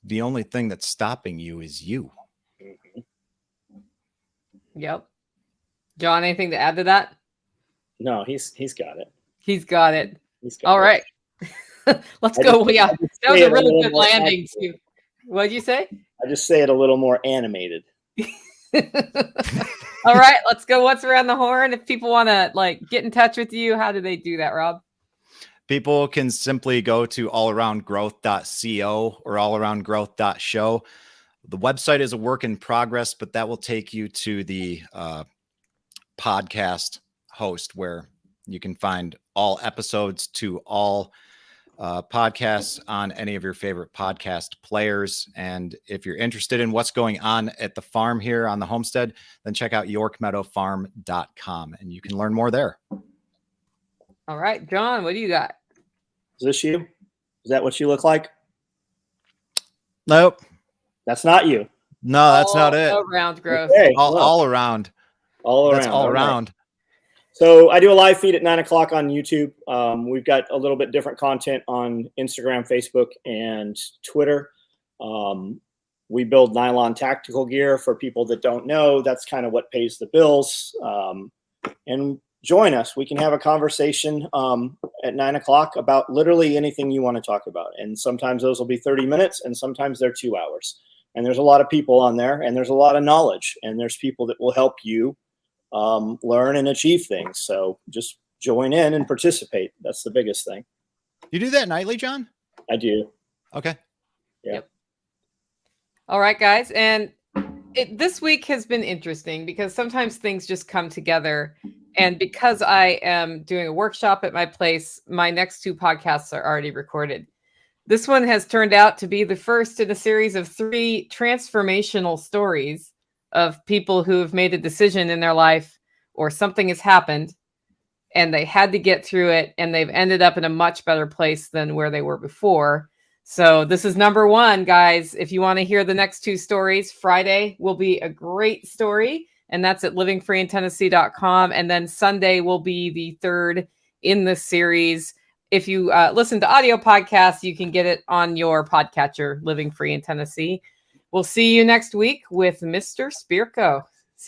the only thing that's stopping you is you. Yep. John, anything to add to that? No, he's got it. He's got it. All right. Let's go. Yeah, that was a really good landing too. What'd you say? I just say it a little more animated. All right, let's go once around the horn. If people want to get in touch with you, how do they do that, Rob? People can simply go to allaroundgrowth.co or allaroundgrowth.show. The website is a work in progress, but that will take you to the podcast host where you can find all episodes to all podcasts on any of your favorite podcast players. And if you're interested in what's going on at the farm here on the homestead, then check out yorkmeadowfarm.com and you can learn more there. All right, John, what do you got? Is this you? Is that what you look like? Nope. That's not you. No, that's not it. All around growth. Okay, all around. All around. That's all around. Right. So I do a live feed at 9:00 on YouTube. We've got a little bit different content on Instagram, Facebook, and Twitter. We build nylon tactical gear for people that don't know. That's kind of what pays the bills. And join us. We can have a conversation at 9:00 about literally anything you want to talk about. And sometimes those will be 30 minutes and sometimes they're 2 hours. And there's a lot of people on there and there's a lot of knowledge and there's people that will help you learn and achieve things. So just join in and participate. That's the biggest thing. You do that nightly, John? I do. Okay. Yeah. Yep. All right, guys. And this week has been interesting because sometimes things just come together. And because I am doing a workshop at my place, my next 2 podcasts are already recorded. This one has turned out to be the first in a series of 3 transformational stories of people who have made a decision in their life or something has happened and they had to get through it and they've ended up in a much better place than where they were before. So this is number 1, guys. If you want to hear the next 2 stories, Friday will be a great story. And that's at livingfreeintennessee.com. And then Sunday will be the 3rd in the series. If you listen to audio podcasts, you can get it on your podcatcher, Living Free in Tennessee. We'll see you next week with Mr. Spirko.